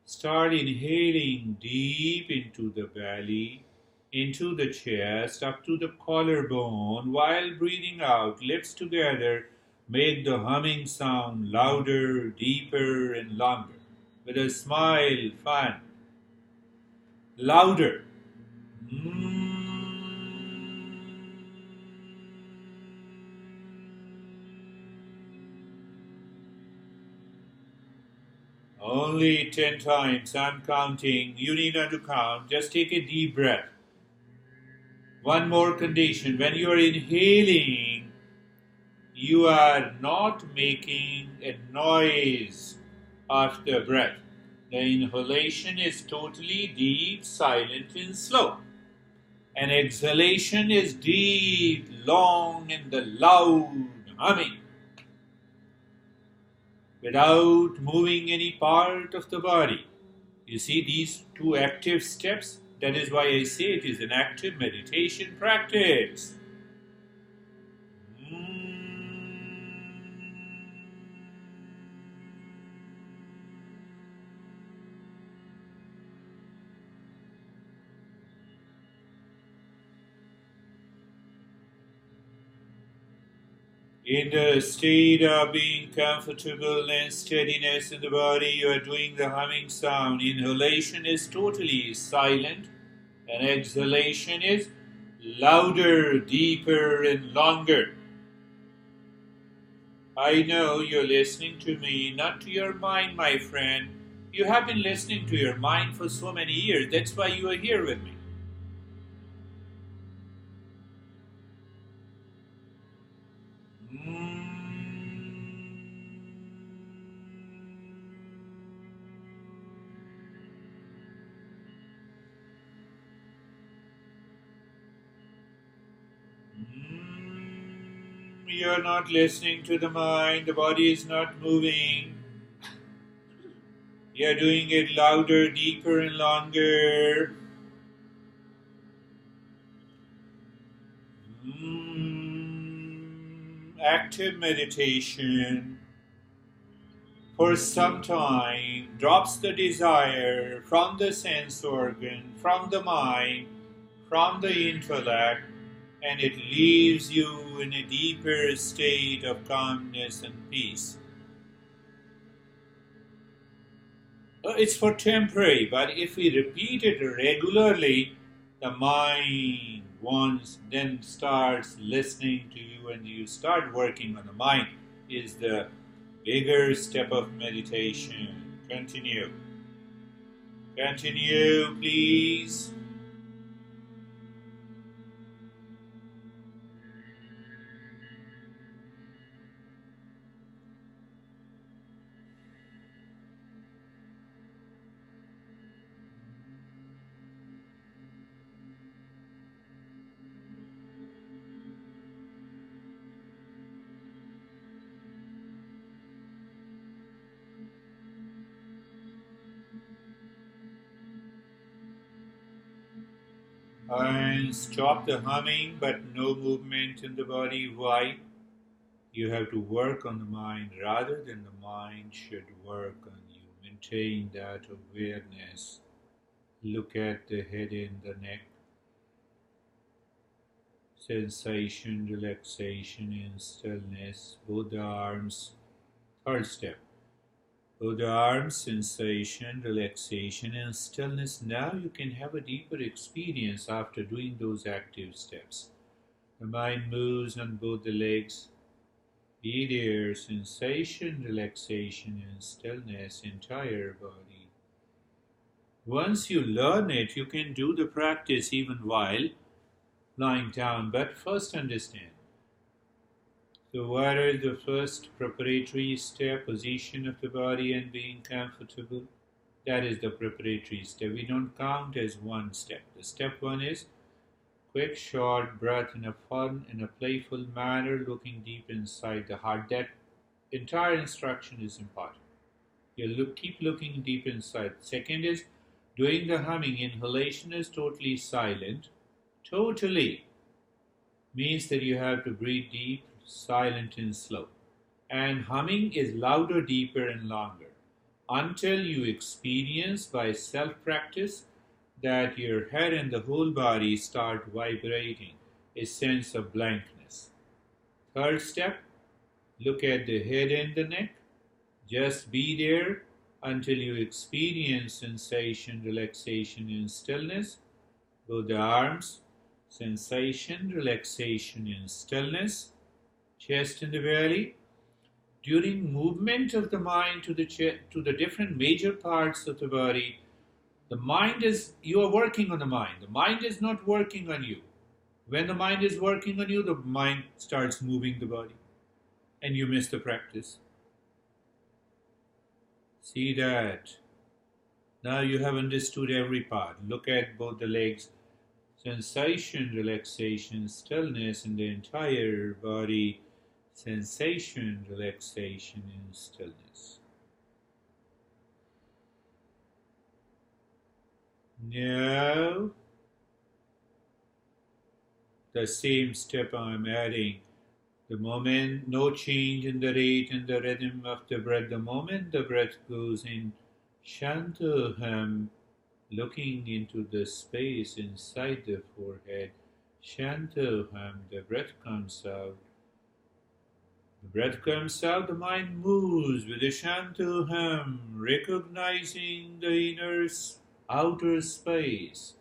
Start inhaling deep into the belly, into the chest, up to the collarbone, while breathing out, lips together. Make the humming sound louder, deeper, and longer. With a smile, fun. Louder. Only 10 times. I'm counting. You need not to count. Just take a deep breath. One more condition. When you are inhaling, you are not making a noise of the breath. The inhalation is totally deep, silent, and slow. And exhalation is deep, long, and the loud humming. Without moving any part of the body. You see these two active steps? That is why I say it is an active meditation practice. In the state of being comfortable and steadiness in the body, you are doing the humming sound. Inhalation is totally silent, and exhalation is louder, deeper, and longer. I know you're listening to me, not to your mind, my friend. You have been listening to your mind for so many years. That's why you are here with me. You're not listening to the mind, the body is not moving. You're doing it louder, deeper, and longer. Active meditation for some time drops the desire from the sense organ, from the mind, from the intellect, and it leaves you in a deeper state of calmness and peace. It's for temporary, but if we repeat it regularly, the mind then starts listening to you, and you start working on the mind is the bigger step of meditation. Continue. Continue, please. And stop the humming, but no movement in the body. Why? You have to work on the mind rather than the mind should work on you. Maintain that awareness. Look at the head and the neck. Sensation, relaxation, and stillness. Both the arms. Third step. Both the arms, sensation, relaxation, and stillness. Now you can have a deeper experience after doing those active steps. The mind moves on both the legs. Be there, sensation, relaxation, and stillness, entire body. Once you learn it, you can do the practice even while lying down. But first understand. So what is the first preparatory step? Position of the body and being comfortable. That is the preparatory step. We don't count as one step. The step one is quick, short breath in a fun, in a playful manner, looking deep inside the heart. That entire instruction is important. Keep looking deep inside. Second is doing the humming. Inhalation is totally silent. Totally means that you have to breathe deep, silent and slow. And humming is louder, deeper and longer until you experience by self-practice that your head and the whole body start vibrating, a sense of blankness. Third step, look at the head and the neck. Just be there until you experience sensation, relaxation and stillness. Both the arms, sensation, relaxation and stillness. Chest and the belly. During movement of the mind to the different major parts of the body, you are working on the mind. The mind is not working on you. When the mind is working on you, the mind starts moving the body and you miss the practice. See that. Now you have understood every part. Look at both the legs. Sensation, relaxation, stillness in the entire body. Sensation, relaxation, and stillness. Now, the same step I am adding. The moment, no change in the rate and the rhythm of the breath. The moment the breath goes in, Shantoham, looking into the space inside the forehead. Shantoham, the breath comes out. The breath comes out, the mind moves with the Shantoham, recognizing the outer space.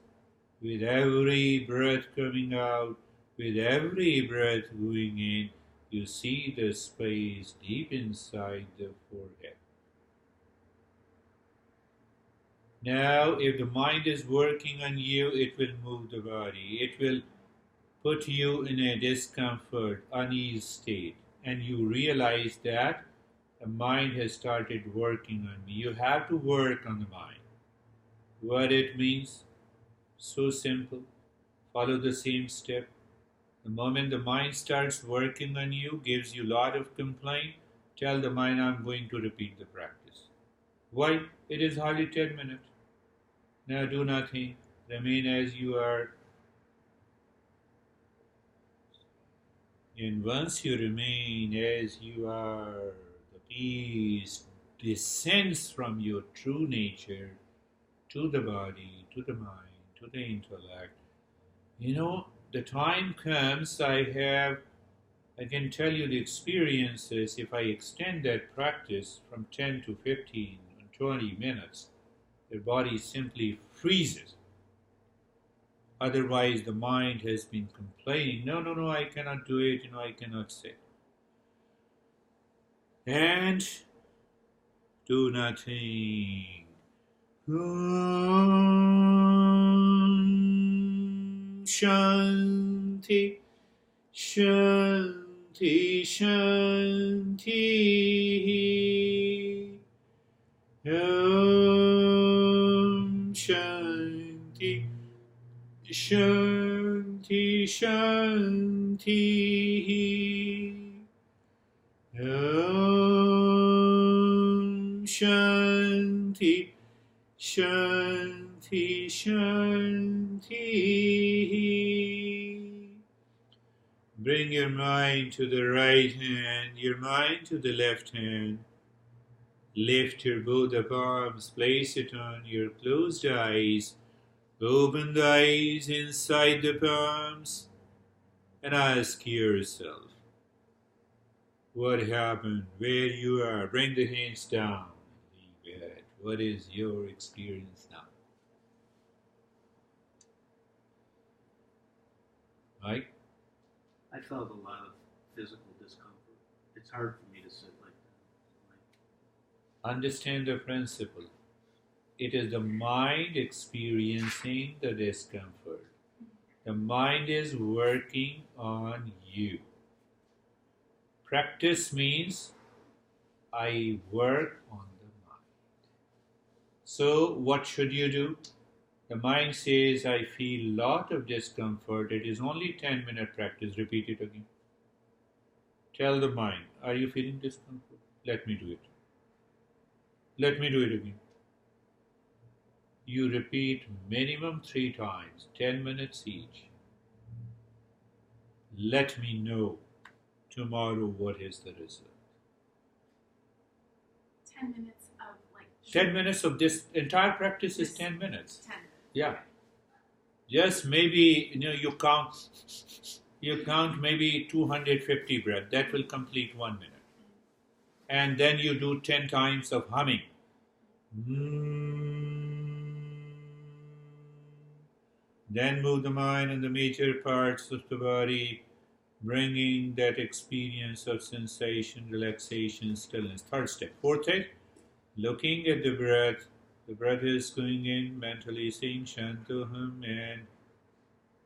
With every breath coming out, with every breath going in, you see the space deep inside the forehead. Now, if the mind is working on you, it will move the body. It will put you in a discomfort, unease state. And you realize that the mind has started working on me. You have to work on the mind. What it means? So simple. Follow the same step. The moment the mind starts working on you, gives you a lot of complaint, tell the mind, I'm going to repeat the practice. Why? It is hardly 10 minutes. Now do nothing. Remain as you are. And once you remain as you are, the peace descends from your true nature to the body, to the mind, to the intellect. The time comes, I can tell you the experiences. If I extend that practice from 10 to 15 and 20 minutes, the body simply freezes. Otherwise, the mind has been complaining, no, I cannot do it, I cannot sit. And do nothing. Shanti, Shanti, Shanti. Shanti. Shanti, Shanti. Shanti, Shanti, Shanti. Bring your mind to the right hand, your mind to the left hand. Lift your both the palms, place it on your closed eyes. Open the eyes inside the palms and ask yourself, what happened? Where you are? Bring the hands down. Leave it. What is your experience now? Mike? I felt a lot of physical discomfort. It's hard for me to sit like that. Understand the principle. It is the mind experiencing the discomfort. The mind is working on you. Practice means I work on the mind. So what should you do? The mind says, I feel lot of discomfort. It is only 10-minute practice. Repeat it again. Tell the mind, are you feeling discomfort? Let me do it. Let me do it again. You repeat minimum 3 times, 10 minutes each. Let me know tomorrow what is the result. 10 minutes of like. 10 minutes of this entire practice is 10 minutes. 10 minutes. Yeah. Just maybe, you count maybe 250 breath. That will complete 1 minute. And then you do 10 times of humming. Then move the mind and the major parts of the body, bringing that experience of sensation, relaxation, stillness. Third step. Fourth step, looking at the breath. The breath is going in, mentally saying Shantoham, and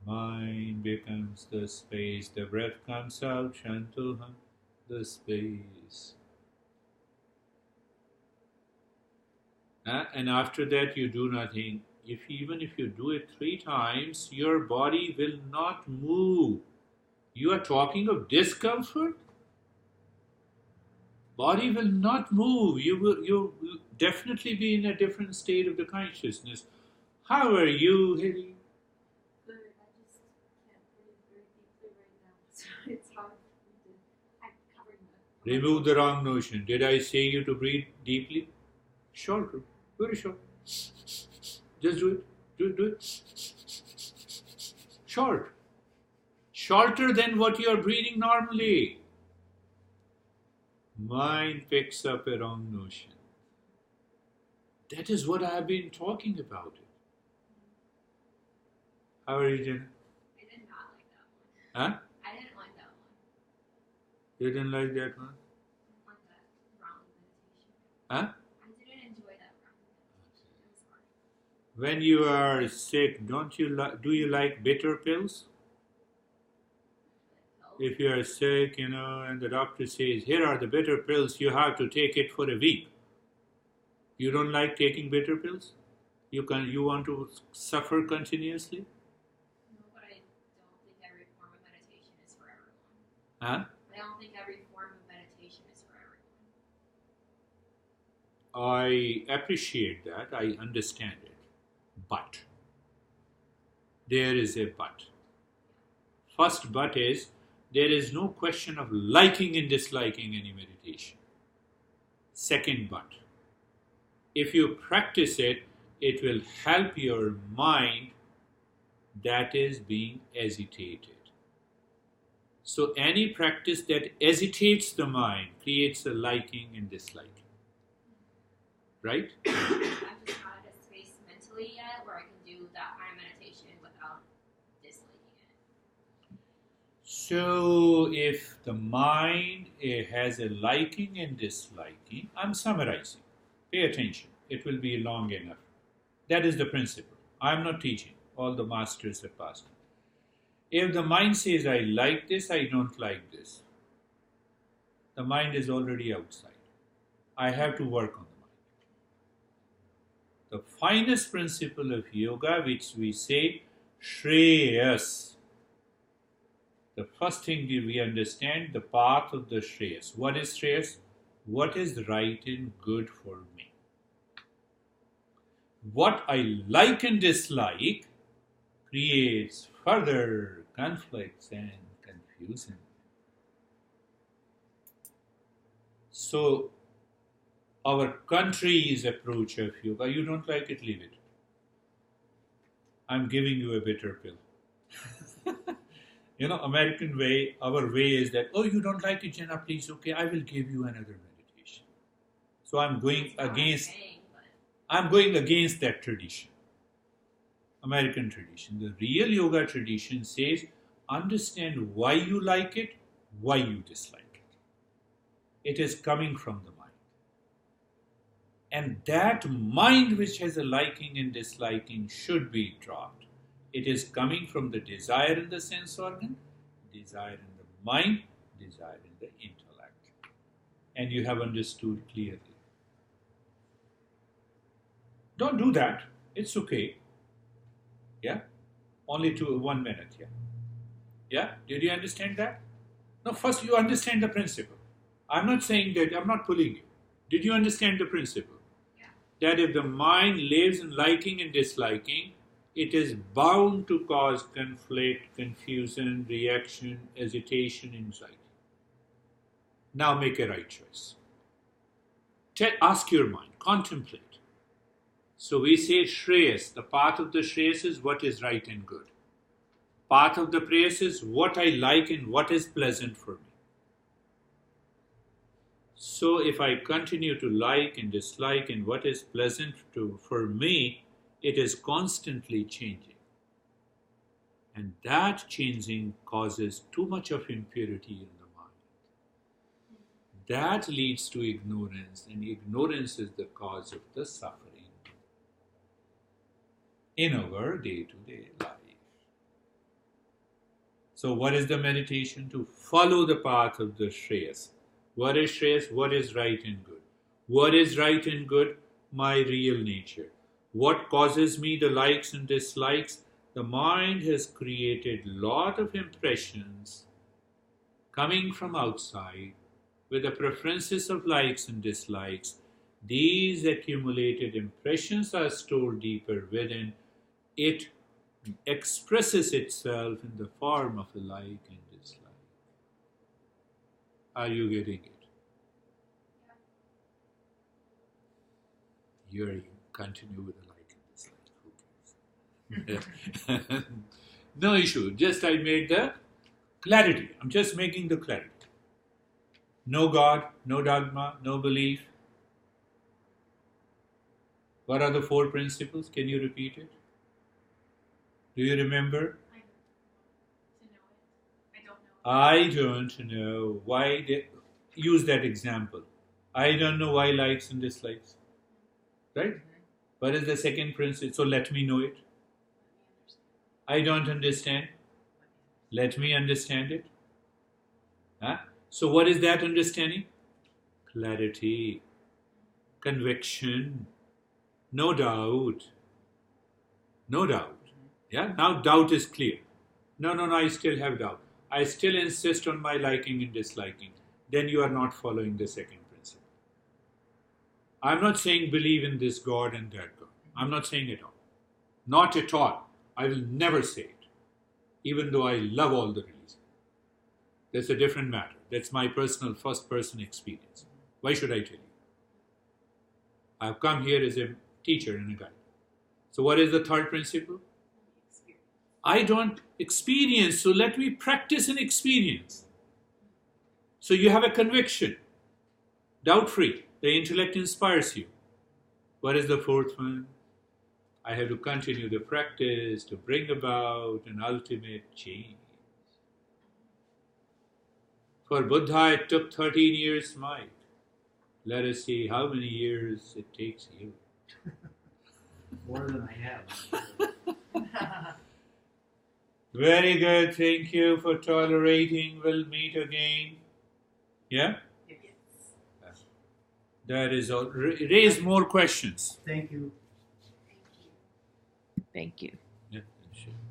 mind becomes the space. The breath comes out, Shantoham, the space. And after that you do nothing. Even if you do it 3 times, your body will not move. You are talking of discomfort? Body will not move. You will definitely be in a different state of the consciousness. How are you, Heli? Good. I just can't breathe very deeply right now, so it's hard for me to. I'm covering the. Remove the wrong notion. Did I say you to breathe deeply? Short, very short. Just do it. Do it. Short. Shorter than what you are breathing normally. Mind picks up a wrong notion. That is what I have been talking about. How are you, Jenna? I did not like that one. Huh? I didn't like that one. You didn't like that one? I didn't like that grounding meditation. Huh? I didn't enjoy that grounding meditation. It was hard. When you are sick, do you like bitter pills? If you are sick, and the doctor says, here are the bitter pills, you have to take it for a week. You don't like taking bitter pills? You want to suffer continuously? No, but I don't think every form of meditation is for everyone. Huh? I don't think every form of meditation is for everyone. I appreciate that. I understand it. But there is a but. First but is, there is no question of liking and disliking any meditation. Second but, if you practice it, it will help your mind that is being agitated. So any practice that agitates the mind creates a liking and disliking. Right? I've just not at a space mentally yet where I can do that kind of meditation without disliking it. So if the mind has a liking and disliking, I'm summarizing. Pay attention. It will be long enough. That is the principle. I'm not teaching. All the masters have passed. If the mind says, I like this, I don't like this, the mind is already outside. I have to work on the mind. The finest principle of yoga, which we say, Shreyas. The first thing we understand, the path of the Shreyas. What is Shreyas? What is right and good for me? What I like and dislike creates further conflicts and confusion. confuse him. So, our country's approach of yoga, you don't like it, leave it. I'm giving you a bitter pill. American way, our way is that, oh, you don't like it, Jenna, please, okay, I will give you another meditation. So I'm going against that tradition, American tradition. The real yoga tradition says, understand why you like it, why you dislike it. It is coming from the mind. And that mind which has a liking and disliking should be dropped. It is coming from the desire in the sense organ, desire in the mind, desire in the intellect. And you have understood clearly. Don't do that. It's okay. Yeah? Only 1 minute. Yeah? Yeah? Did you understand that? No, first you understand the principle. I'm not saying that, I'm not pulling you. Did you understand the principle? Yeah. That if the mind lives in liking and disliking, it is bound to cause conflict, confusion, reaction, agitation, anxiety. Now make a right choice. Ask your mind, contemplate. So we say Shreyas, the path of the Shreyas is what is right and good. Path of the Preyas is what I like and what is pleasant for me. So if I continue to like and dislike and what is pleasant for me, it is constantly changing. And that changing causes too much of impurity in the mind. That leads to ignorance, and ignorance is the cause of the suffering in our day-to-day life. So what is the meditation? To follow the path of the Shreyas. What is Shreyas? What is right and good? What is right and good? My real nature. What causes me the likes and dislikes? The mind has created lot of impressions coming from outside with the preferences of likes and dislikes. These accumulated impressions are stored deeper within. It expresses itself in the form of a like and dislike. Are you getting it? You continue with the like and dislike. No issue. Just I made the clarity. I'm just making the clarity. No God, no dogma, no belief. What are the 4 principles? Can you repeat it? Do you remember? I don't know why they use that example. I don't know why likes and dislikes. Right? What is the second principle? So let me know it. I don't understand. Let me understand it. Huh? So what is that understanding? Clarity, conviction, no doubt. No doubt. Yeah? Now doubt is clear. No, I still have doubt. I still insist on my liking and disliking. Then you are not following the second principle. I'm not saying believe in this God and that God. I'm not saying it all. Not at all. I will never say it. Even though I love all the religions. That's a different matter. That's my personal first-person experience. Why should I tell you? I've come here as a teacher and a guide. So what is the third principle? I don't experience, so let me practice and experience. So you have a conviction, doubt-free. The intellect inspires you. What is the fourth one? I have to continue the practice to bring about an ultimate change. For Buddha, it took 13 years, Mike. Let us see how many years it takes you. More than I have. Very good. Thank you for tolerating. We'll meet again. Yeah? Yes. That is all. Raise more questions. Thank you. Thank you. Yeah, sure.